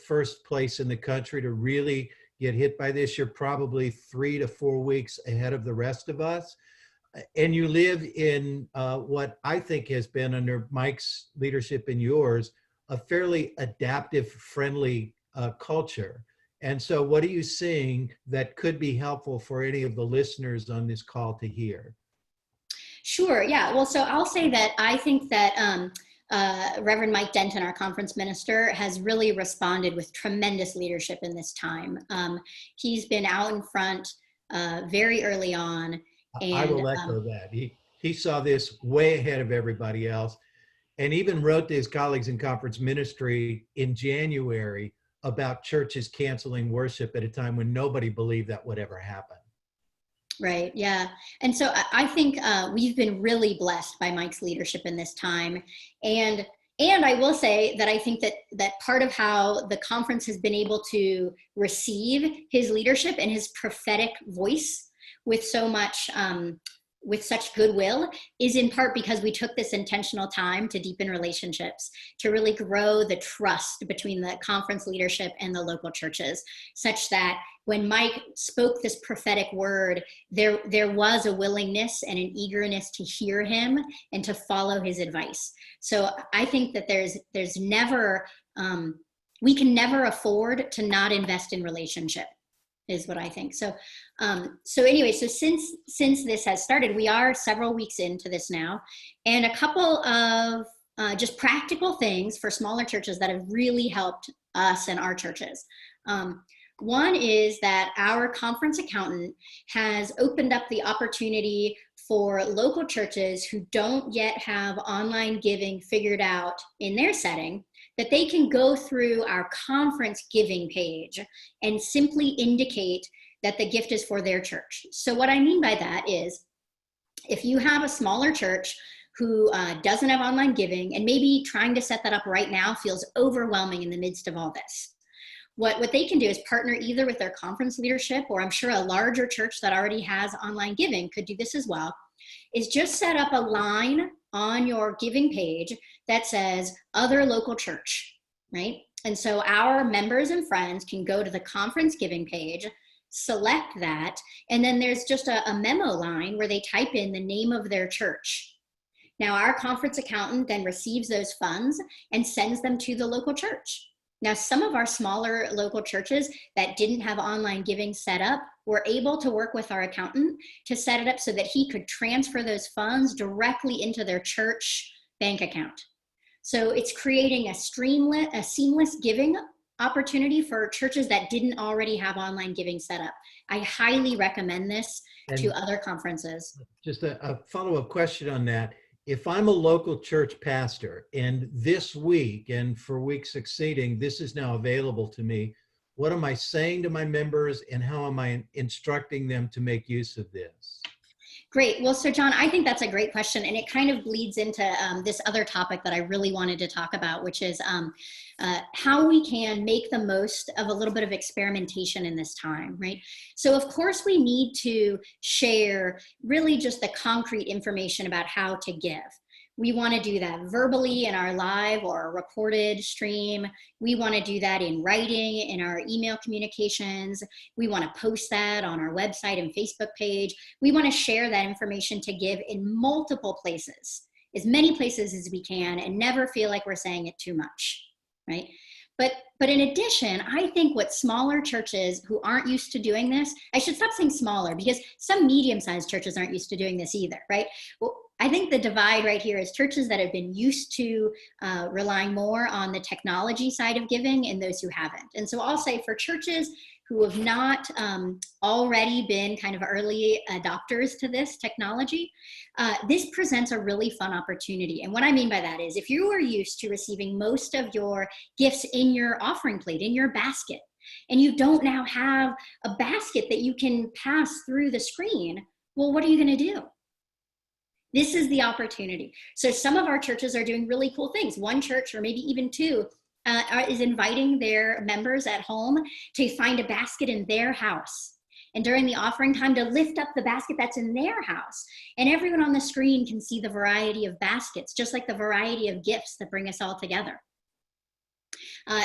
first place in the country to really get hit by this. You're probably 3 to 4 weeks ahead of the rest of us. And you live in what I think has been, under Mike's leadership and yours, a fairly adaptive, friendly culture. And so what are you seeing that could be helpful for any of the listeners on this call to hear? Sure, yeah. Well, so I'll say that I think that Reverend Mike Denton, our conference minister, has really responded with tremendous leadership in this time. He's been out in front very early on. And, I will echo that. He saw this way ahead of everybody else, and even wrote to his colleagues in conference ministry in January about churches canceling worship at a time when nobody believed that would ever happen. Right, yeah. And so I think we've been really blessed by Mike's leadership in this time. And I will say that I think that part of how the conference has been able to receive his leadership and his prophetic voice with so much with such goodwill is in part because we took this intentional time to deepen relationships, to really grow the trust between the conference leadership and the local churches, such that when Mike spoke this prophetic word, there was a willingness and an eagerness to hear him and to follow his advice. So I think that there's never, we can never afford to not invest in relationship, is what I think. So anyway, so since this has started, we are several weeks into this now, and a couple of just practical things for smaller churches that have really helped us and our churches. One is that our conference accountant has opened up the opportunity for local churches who don't yet have online giving figured out in their setting, that they can go through our conference giving page and simply indicate that the gift is for their church. So what I mean by that is, if you have a smaller church who doesn't have online giving, and maybe trying to set that up right now feels overwhelming in the midst of all this, what they can do is partner either with their conference leadership, or I'm sure a larger church that already has online giving could do this as well, is just set up a line on your giving page that says other local church, right? And so our members and friends can go to the conference giving page, select that, and then there's just a memo line where they type in the name of their church. Now our conference accountant then receives those funds and sends them to the local church. Now, some of our smaller local churches that didn't have online giving set up were able to work with our accountant to set it up so that he could transfer those funds directly into their church bank account. So it's creating a seamless giving opportunity for churches that didn't already have online giving set up. I highly recommend this to other conferences. Just a follow-up question on that. If I'm a local church pastor and this week and for weeks succeeding, this is now available to me, what am I saying to my members and how am I instructing them to make use of this? Great. Well, so John, I think that's a great question, and it kind of bleeds into this other topic that I really wanted to talk about, which is how we can make the most of a little bit of experimentation in this time, right? So of course we need to share really just the concrete information about how to give. We want to do that verbally in our live or recorded stream. We want to do that in writing, in our email communications. We want to post that on our website and Facebook page. We want to share that information to give in multiple places, as many places as we can, and never feel like we're saying it too much, right? But in addition, I think what smaller churches who aren't used to doing this, I should stop saying smaller because some medium-sized churches aren't used to doing this either, right? Well, I think the divide right here is churches that have been used to relying more on the technology side of giving and those who haven't. And so I'll say for churches who have not already been kind of early adopters to this technology, this presents a really fun opportunity. And what I mean by that is if you are used to receiving most of your gifts in your offering plate, in your basket, and you don't now have a basket that you can pass through the screen, well, what are you going to do? This is the opportunity. So some of our churches are doing really cool things. One church, or maybe even two, is inviting their members at home to find a basket in their house. And during the offering time, to lift up the basket that's in their house. And everyone on the screen can see the variety of baskets, just like the variety of gifts that bring us all together.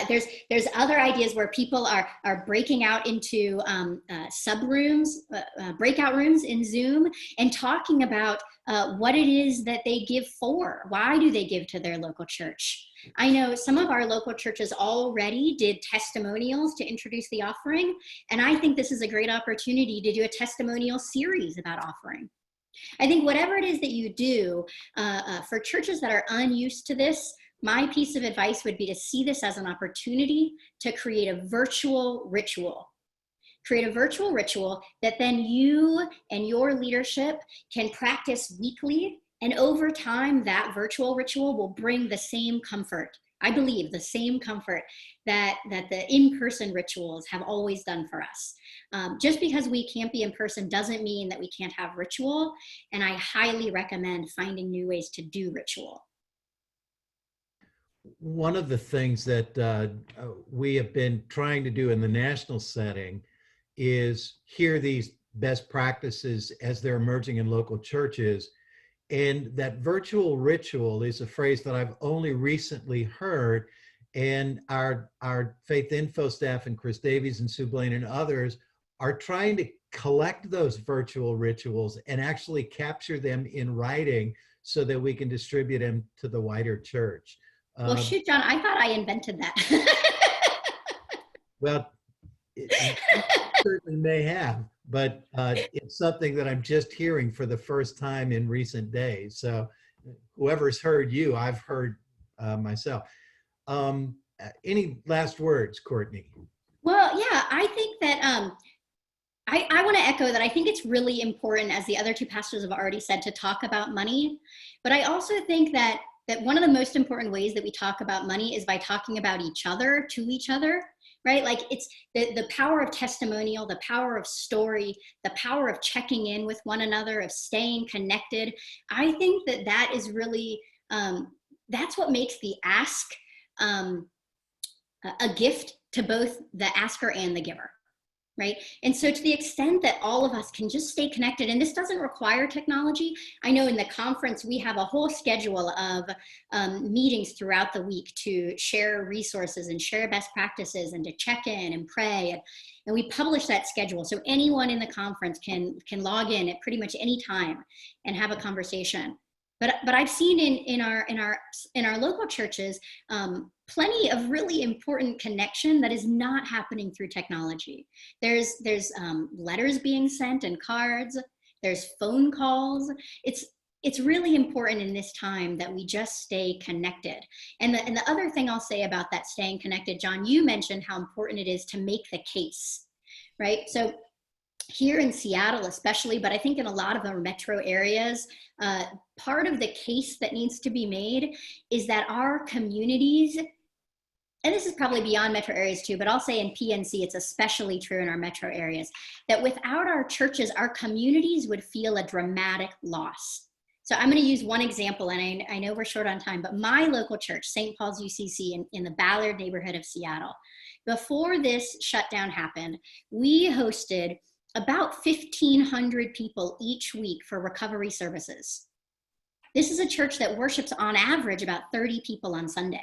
There's other ideas where people are breaking out into breakout rooms in Zoom and talking about what it is that they give for. Why do they give to their local church? I know some of our local churches already did testimonials to introduce the offering, and I think this is a great opportunity to do a testimonial series about offering. I think whatever it is that you do, for churches that are unused to this, my piece of advice would be to see this as an opportunity to create a virtual ritual. Create a virtual ritual that then you and your leadership can practice weekly, and over time that virtual ritual will bring the same comfort. I believe the same comfort that the in-person rituals have always done for us. Just because we can't be in person doesn't mean that we can't have ritual, and I highly recommend finding new ways to do ritual. One of the things that we have been trying to do in the national setting is hear these best practices as they're emerging in local churches. And that virtual ritual is a phrase that I've only recently heard. And our Faith Info staff and Chris Davies and Sue Blaine and others are trying to collect those virtual rituals and actually capture them in writing so that we can distribute them to the wider church. Well, shoot, John, I thought I invented that. Well, you certainly may have, but it's something that I'm just hearing for the first time in recent days. So whoever's heard you, I've heard myself. Any last words, Courtney? Well, yeah, I think that I want to echo that. I think it's really important, as the other two pastors have already said, to talk about money. But I also think that one of the most important ways that we talk about money is by talking about each other to each other, right? Like it's the power of testimonial, the power of story, the power of checking in with one another, of staying connected. I think that is really, that's what makes the ask a gift to both the asker and the giver. Right. And so to the extent that all of us can just stay connected, and this doesn't require technology. I know in the conference, we have a whole schedule of meetings throughout the week to share resources and share best practices and to check in and pray. And we publish that schedule. So anyone in the conference can log in at pretty much any time and have a conversation. But I've seen in our local churches plenty of really important connection that is not happening through technology. There's letters being sent and cards. There's phone calls. It's really important in this time that we just stay connected. And the other thing I'll say about that staying connected, John, you mentioned how important it is to make the case, right? So here in Seattle especially, but I think in a lot of our metro areas, part of the case that needs to be made is that our communities, and this is probably beyond metro areas too, but I'll say in PNC, it's especially true in our metro areas, that without our churches, our communities would feel a dramatic loss. So I'm going to use one example, and I know we're short on time, but my local church, St. Paul's UCC in the Ballard neighborhood of Seattle, before this shutdown happened, we hosted about 1,500 people each week for recovery services. This is a church that worships on average about 30 people on Sunday.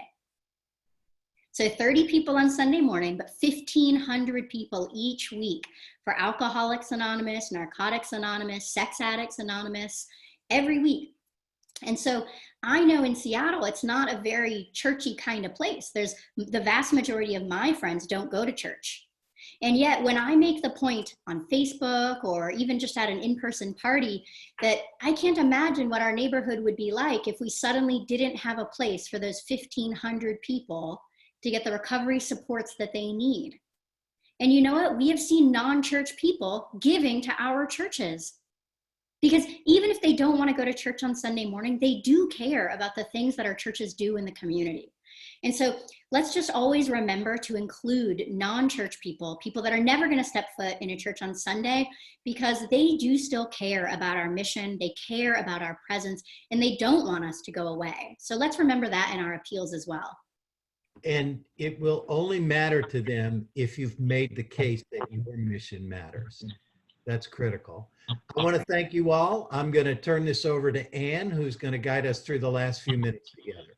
So 30 people on Sunday morning, but 1,500 people each week for Alcoholics Anonymous, Narcotics Anonymous, Sex Addicts Anonymous, every week. And so I know in Seattle, it's not a very churchy kind of place. The vast majority of my friends don't go to church. And yet when I make the point on Facebook or even just at an in-person party that I can't imagine what our neighborhood would be like if we suddenly didn't have a place for those 1,500 people to get the recovery supports that they need. And you know what? We have seen non-church people giving to our churches. Because even if they don't want to go to church on Sunday morning, they do care about the things that our churches do in the community. And so let's just always remember to include non-church people that are never going to step foot in a church on Sunday, because they do still care about our mission, they care about our presence, and they don't want us to go away. So let's remember that in our appeals as well. And it will only matter to them if you've made the case that your mission matters. That's critical. I want to thank you all. I'm going to turn this over to Ann, who's going to guide us through the last few minutes together.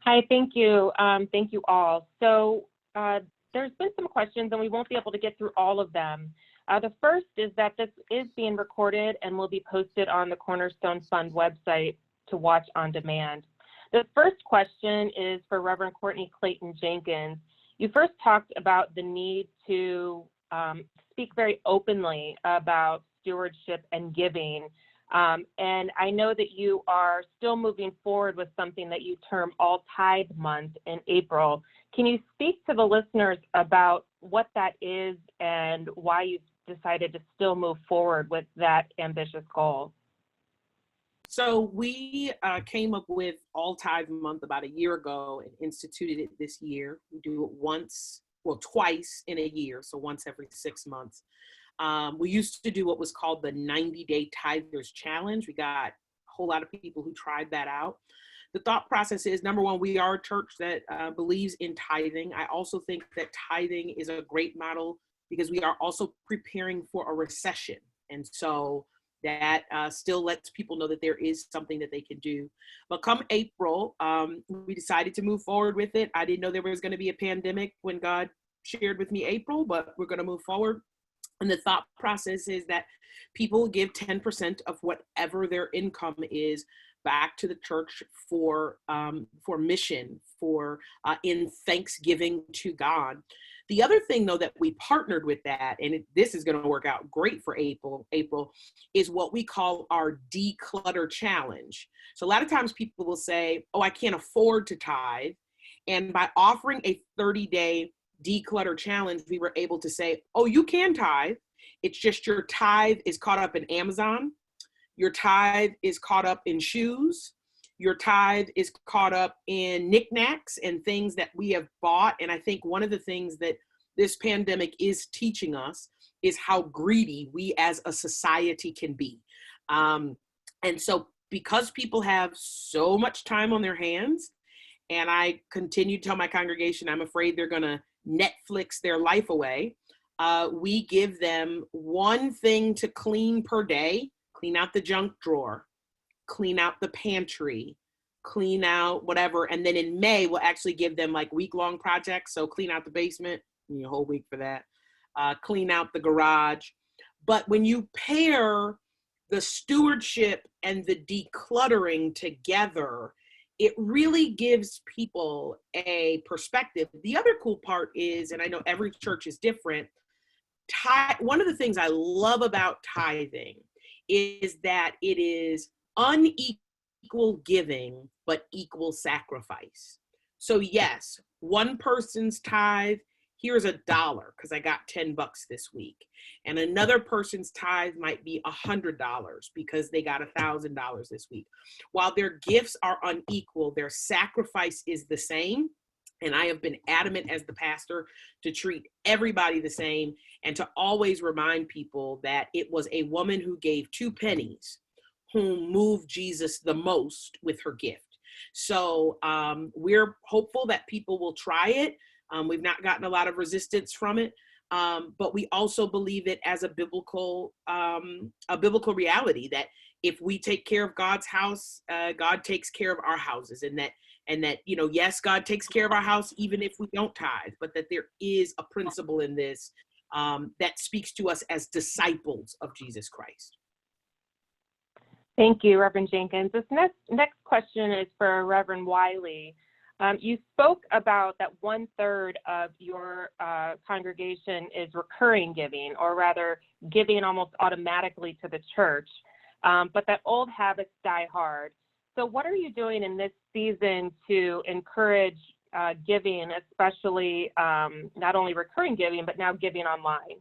Hi, thank you. Thank you all. So there's been some questions and we won't be able to get through all of them. The first is that this is being recorded and will be posted on the Cornerstone Fund website to watch on demand. The first question is for Reverend Courtney Clayton Jenkins. You first talked about the need to speak very openly about stewardship and giving. And I know that you are still moving forward with something that you term All Tithe Month in April. Can you speak to the listeners about what that is and why you've decided to still move forward with that ambitious goal? So we came up with All Tithe Month about a year ago and instituted it this year. We do it twice in a year, so once every 6 months. We used to do what was called the 90-Day Tithers Challenge. We got a whole lot of people who tried that out. The thought process is, number one, we are a church that believes in tithing. I also think that tithing is a great model because we are also preparing for a recession. And so that still lets people know that there is something that they can do. But come April, we decided to move forward with it. I didn't know there was going to be a pandemic when God shared with me April, but we're going to move forward. And the thought process is that people give 10% of whatever their income is back to the church for mission, for in thanksgiving to God. The other thing, though, that we partnered with that, and this is going to work out great for April, is what we call our declutter challenge. So a lot of times people will say, oh, I can't afford to tithe. And by offering a 30-day declutter challenge, we were able to say, oh, you can tithe. It's just your tithe is caught up in Amazon. Your tithe is caught up in shoes. Your tithe is caught up in knickknacks and things that we have bought. And I think one of the things that this pandemic is teaching us is how greedy we as a society can be. And so because people have so much time on their hands, and I continue to tell my congregation, I'm afraid they're going to Netflix their life away. We give them one thing to clean per day: clean out the junk drawer, clean out the pantry, clean out whatever. And then in May, we'll actually give them like week-long projects. So clean out the basement, you need a whole week for that. Clean out the garage. But when you pair the stewardship and the decluttering together, it really gives people a perspective. The other cool part is, and I know every church is different, one of the things I love about tithing is that it is unequal giving, but equal sacrifice. So yes, one person's tithe, here's $1 because I got $10 this week. And another person's tithe might be $100 because they got $1,000 this week. While their gifts are unequal, their sacrifice is the same. And I have been adamant as the pastor to treat everybody the same and to always remind people that it was a woman who gave 2 pennies whom moved Jesus the most with her gift. So we're hopeful that people will try it. We've not gotten a lot of resistance from it, but we also believe it as a biblical reality that if we take care of God's house, God takes care of our houses, and that, you know, yes, God takes care of our house even if we don't tithe, but that there is a principle in this that speaks to us as disciples of Jesus Christ. Thank you, Reverend Jenkins. This next question is for Reverend Wiley. You spoke about that 1/3 of your congregation is recurring giving, or rather giving almost automatically to the church, but that old habits die hard. So what are you doing in this season to encourage giving, especially not only recurring giving, but now giving online?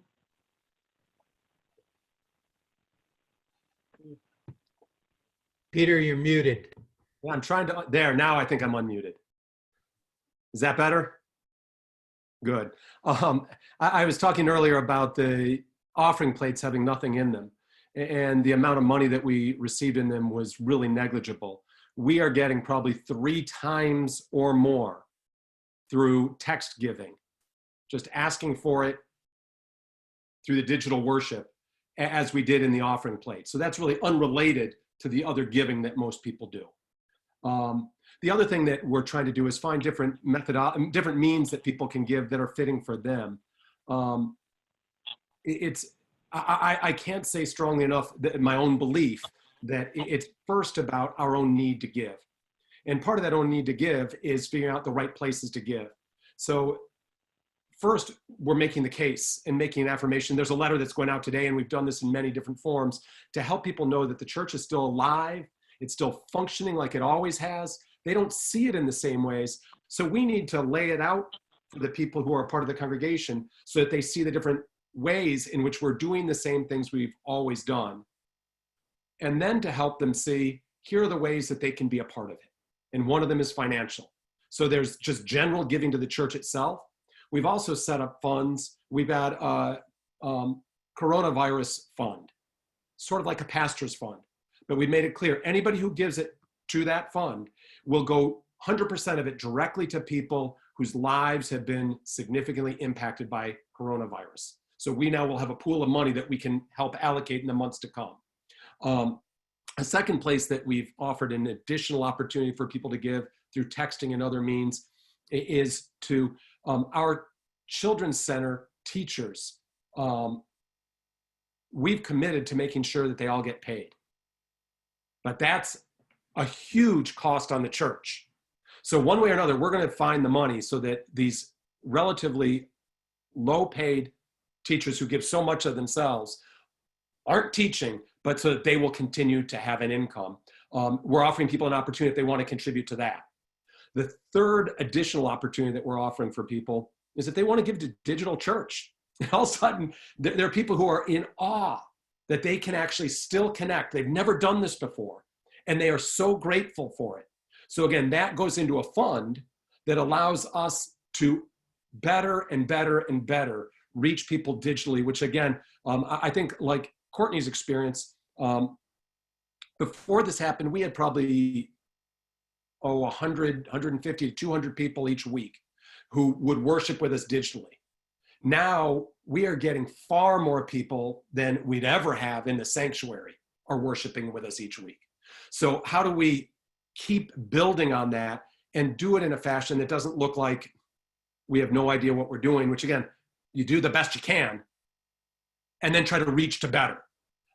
Peter, you're muted. Yeah, I'm trying to, there, now I think I'm unmuted. Is that better? Good. I was talking earlier about the offering plates having nothing in them, and the amount of money that we received in them was really negligible. We are getting probably 3 times or more through text giving, just asking for it through the digital worship as we did in the offering plate. So that's really unrelated to the other giving that most people do. The other thing that we're trying to do is find different means that people can give that are fitting for them. I can't say strongly enough that my own belief that it's first about our own need to give. And part of that own need to give is figuring out the right places to give. So first, we're making the case and making an affirmation. There's a letter that's going out today, and we've done this in many different forms to help people know that the church is still alive. It's still functioning like it always has. They don't see it in the same ways. So we need to lay it out for the people who are part of the congregation so that they see the different ways in which we're doing the same things we've always done. And then to help them see, here are the ways that they can be a part of it. And one of them is financial. So there's just general giving to the church itself. We've also set up funds. We've had a coronavirus fund, sort of like a pastor's fund. But we made it clear, anybody who gives it to that fund will go 100% of it directly to people whose lives have been significantly impacted by coronavirus. So we now will have a pool of money that we can help allocate in the months to come. A second place that we've offered an additional opportunity for people to give through texting and other means is to our children's center teachers. We've committed to making sure that they all get paid. But that's a huge cost on the church. So one way or another, we're going to find the money so that these relatively low-paid teachers who give so much of themselves aren't teaching, but so that they will continue to have an income. We're offering people an opportunity if they want to contribute to that. The third additional opportunity that we're offering for people is if they want to give to digital church. And all of a sudden, there are people who are in awe that they can actually still connect. They've never done this before, and they are so grateful for it. So again, that goes into a fund that allows us to better and better and better reach people digitally, which again, I think like Courtney's experience, before this happened, we had probably 100, 150 to 200 people each week who would worship with us digitally. Now we are getting far more people than we'd ever have in the sanctuary are worshiping with us each week. So how do we keep building on that and do it in a fashion that doesn't look like we have no idea what we're doing, which again, you do the best you can and then try to reach to better.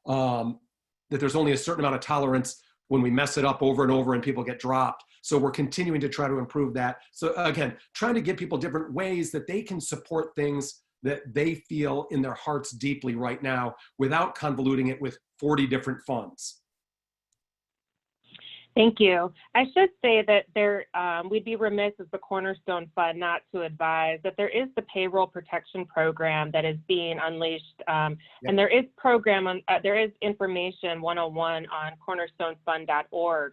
That there's only a certain amount of tolerance when we mess it up over and over and people get dropped. So we're continuing to try to improve that. So again, trying to give people different ways that they can support things that they feel in their hearts deeply right now without convoluting it with 40 different funds. Thank you. I should say that we'd be remiss as the Cornerstone Fund not to advise that there is the payroll protection program that is being unleashed, and there is information 101 on cornerstonefund.org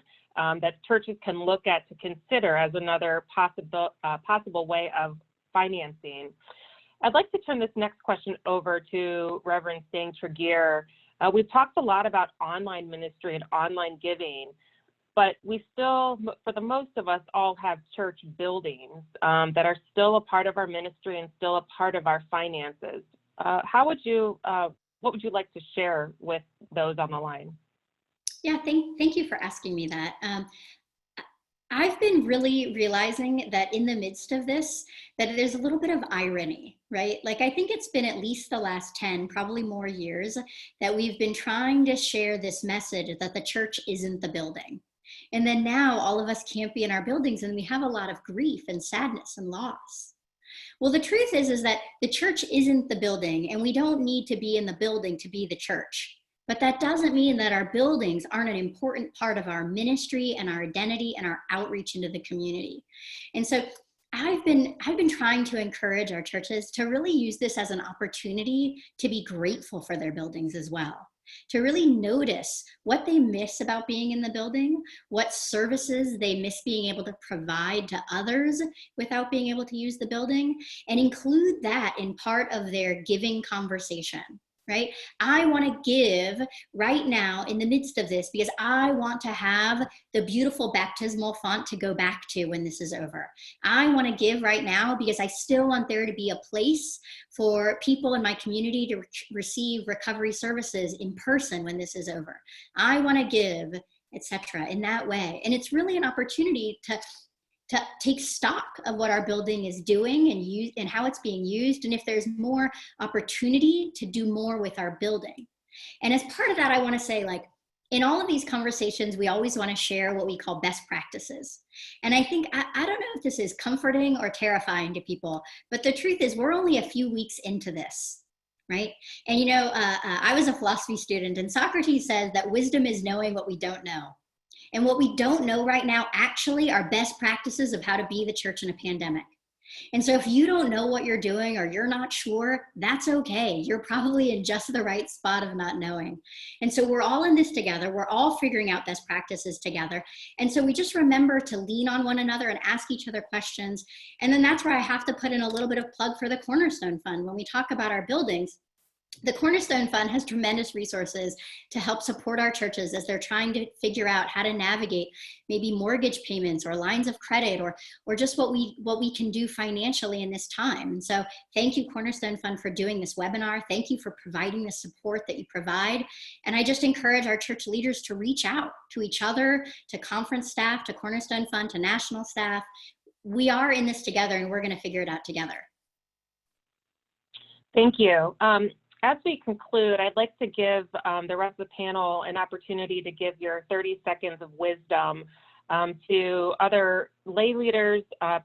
that churches can look at to consider as another possible way of financing. I'd like to turn this next question over to Reverend Stange-Tregear. We've talked a lot about online ministry and online giving, but we still, for the most of us, all have church buildings that are still a part of our ministry and still a part of our finances. What would you like to share with those on the line? Yeah, thank you for asking me that. I've been really realizing that in the midst of this, that there's a little bit of irony, right? Like I think it's been at least the last 10, probably more years, that we've been trying to share this message that the church isn't the building. And then now all of us can't be in our buildings and we have a lot of grief and sadness and loss. Well, the truth is that the church isn't the building and we don't need to be in the building to be the church. But that doesn't mean that our buildings aren't an important part of our ministry and our identity and our outreach into the community. And so I've been trying to encourage our churches to really use this as an opportunity to be grateful for their buildings as well, to really notice what they miss about being in the building, what services they miss being able to provide to others without being able to use the building, and include that in part of their giving conversation. Right? I want to give right now in the midst of this because I want to have the beautiful baptismal font to go back to when this is over. I want to give right now because I still want there to be a place for people in my community to receive recovery services in person when this is over. I want to give, etc. in that way. And it's really an opportunity to take stock of what our building is doing and use and how it's being used, and if there's more opportunity to do more with our building. And as part of that, I want to say, like, in all of these conversations, we always want to share what we call best practices. And I think, I don't know if this is comforting or terrifying to people, but the truth is we're only a few weeks into this, right? And I was a philosophy student, and Socrates says that wisdom is knowing what we don't know. And what we don't know right now actually are best practices of how to be the church in a pandemic. And so if you don't know what you're doing or you're not sure, that's okay. You're probably in just the right spot of not knowing. And so we're all in this together. We're all figuring out best practices together. And so we just remember to lean on one another and ask each other questions. And then that's where I have to put in a little bit of plug for the Cornerstone Fund. When we talk about our buildings, The Cornerstone Fund has tremendous resources to help support our churches as they're trying to figure out how to navigate maybe mortgage payments or lines of credit or just what we can do financially in this time. And so thank you, Cornerstone Fund, for doing this webinar. Thank you for providing the support that you provide. And I just encourage our church leaders to reach out to each other, to conference staff, to Cornerstone Fund, to national staff. We are in this together, and we're going to figure it out together. Thank you. As we conclude, I'd like to give the rest of the panel an opportunity to give your 30 seconds of wisdom to other lay leaders,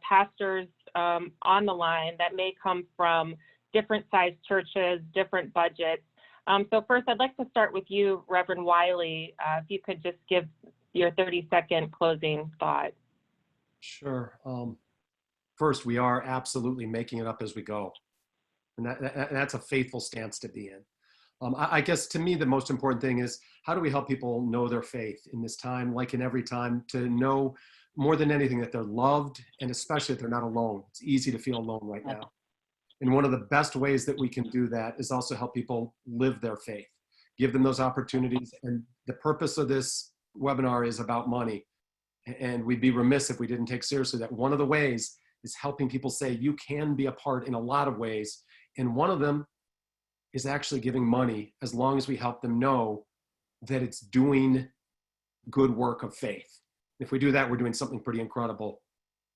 pastors on the line that may come from different sized churches, different budgets. So first, I'd like to start with you, Reverend Wiley. If you could just give your 30-second closing thought. Sure. First, we are absolutely making it up as we go. And that's a faithful stance to be in. I guess to me, the most important thing is how do we help people know their faith in this time, like in every time, to know more than anything that they're loved, and especially that they're not alone. It's easy to feel alone right now. And one of the best ways that we can do that is also help people live their faith, give them those opportunities. And the purpose of this webinar is about money. And we'd be remiss if we didn't take seriously that one of the ways is helping people say you can be a part in a lot of ways. And one of them is actually giving money, as long as we help them know that it's doing good work of faith. If we do that, we're doing something pretty incredible.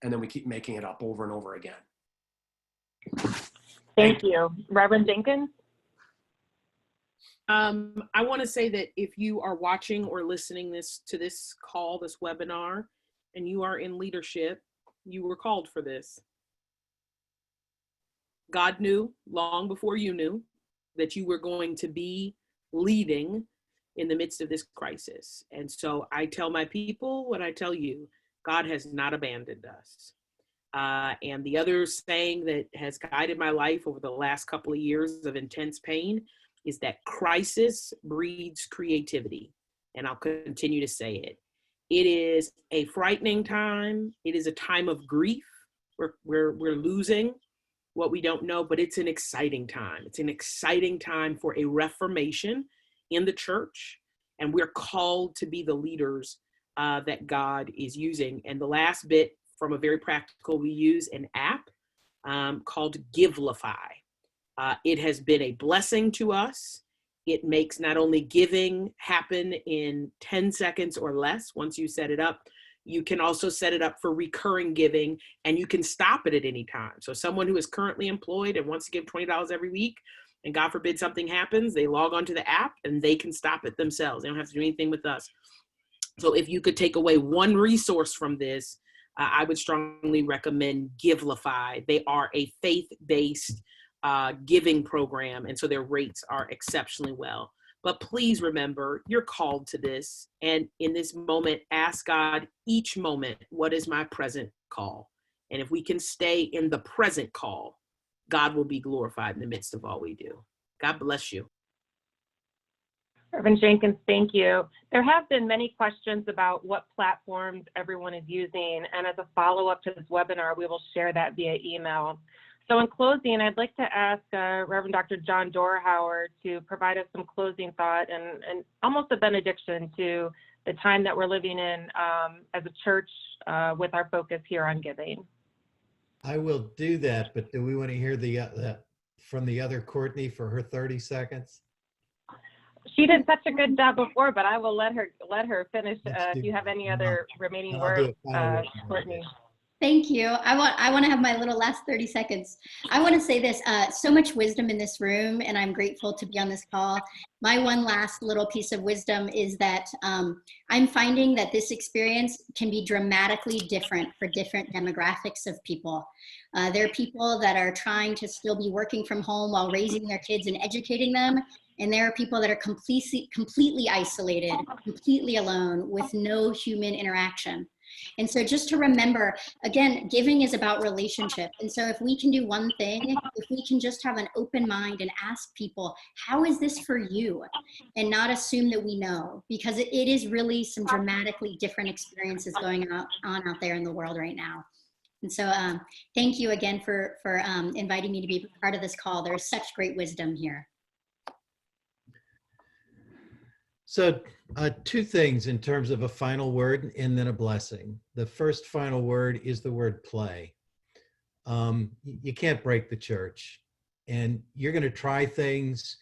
And then we keep making it up over and over again. Thank you. Reverend Jenkins? I want to say that if you are watching or listening to this call, this webinar, and you are in leadership, you were called for this. God knew long before you knew that you were going to be leading in the midst of this crisis. And so I tell my people what I tell you, God has not abandoned us. And the other saying that has guided my life over the last couple of years of intense pain is that crisis breeds creativity. And I'll continue to say it. It is a frightening time. It is a time of grief. We're losing what we don't know, but it's an exciting time. It's an exciting time for a reformation in the church. And we're called to be the leaders that God is using. And the last bit, from a very practical, we use an app called Givelify. It has been a blessing to us. It makes not only giving happen in 10 seconds or less once you set it up, you can also set it up for recurring giving, and you can stop it at any time. So someone who is currently employed and wants to give $20 every week, and God forbid something happens, they log onto the app and they can stop it themselves. They don't have to do anything with us. So if you could take away one resource from this, I would strongly recommend Givelify. They are a faith-based giving program, and so their rates are exceptionally well. But please remember, you're called to this. And in this moment, ask God each moment, what is my present call? And if we can stay in the present call, God will be glorified in the midst of all we do. God bless you. Reverend Jenkins, thank you. There have been many questions about what platforms everyone is using. And as a follow-up to this webinar, we will share that via email. So in closing, I'd like to ask Reverend Dr. John Dorhauer to provide us some closing thought and almost a benediction to the time that we're living in as a church with our focus here on giving. I will do that, but do we want to hear from the other Courtney for her 30 seconds? She did such a good job before, but I will let her finish. If you have any other remaining words, Courtney. Thank you. I want to have my little last 30 seconds. I want to say this, so much wisdom in this room, and I'm grateful to be on this call. My one last little piece of wisdom is that I'm finding that this experience can be dramatically different for different demographics of people. There are people that are trying to still be working from home while raising their kids and educating them. And there are people that are completely isolated, completely alone with no human interaction. And so just to remember, again, giving is about relationship. And so if we can do one thing, if we can just have an open mind and ask people, how is this for you? And not assume that we know, because it is really some dramatically different experiences going on out there in the world right now. And so thank you again for inviting me to be part of this call. There's such great wisdom here. So, two things in terms of a final word and then a blessing. The first final word is the word play. You can't break the church, and you're going to try things.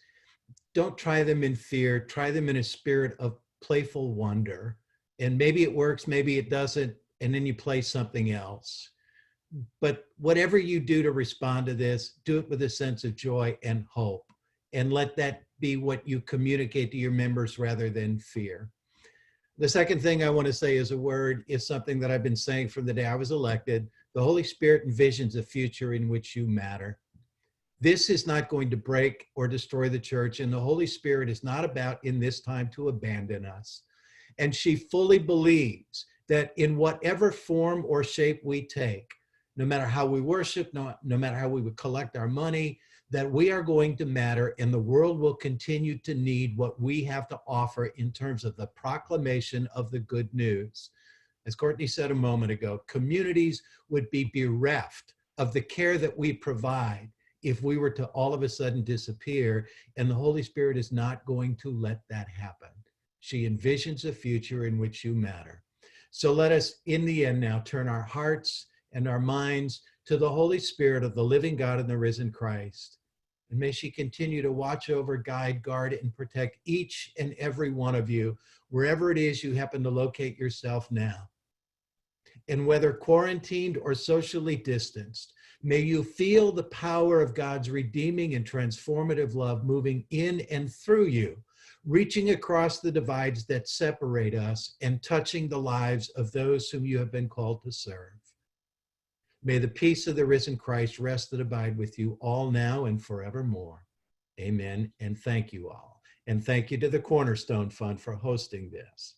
Don't try them in fear, try them in a spirit of playful wonder. And maybe it works, maybe it doesn't, and then you play something else. But whatever you do to respond to this, do it with a sense of joy and hope. And let that be what you communicate to your members rather than fear. The second thing I want to say as a word is something that I've been saying from the day I was elected. The Holy Spirit envisions a future in which you matter. This is not going to break or destroy the church, and the Holy Spirit is not about in this time to abandon us. And she fully believes that in whatever form or shape we take, no matter how we worship, no matter how we would collect our money, that we are going to matter, and the world will continue to need what we have to offer in terms of the proclamation of the good news. As Courtney said a moment ago, communities would be bereft of the care that we provide if we were to all of a sudden disappear, and the Holy Spirit is not going to let that happen. She envisions a future in which you matter. So let us, in the end now, turn our hearts and our minds to the Holy Spirit of the living God and the risen Christ. And may she continue to watch over, guide, guard, and protect each and every one of you, wherever it is you happen to locate yourself now. And whether quarantined or socially distanced, may you feel the power of God's redeeming and transformative love moving in and through you, reaching across the divides that separate us and touching the lives of those whom you have been called to serve. May the peace of the risen Christ rest and abide with you all now and forevermore. Amen. And thank you all. And thank you to the Cornerstone Fund for hosting this.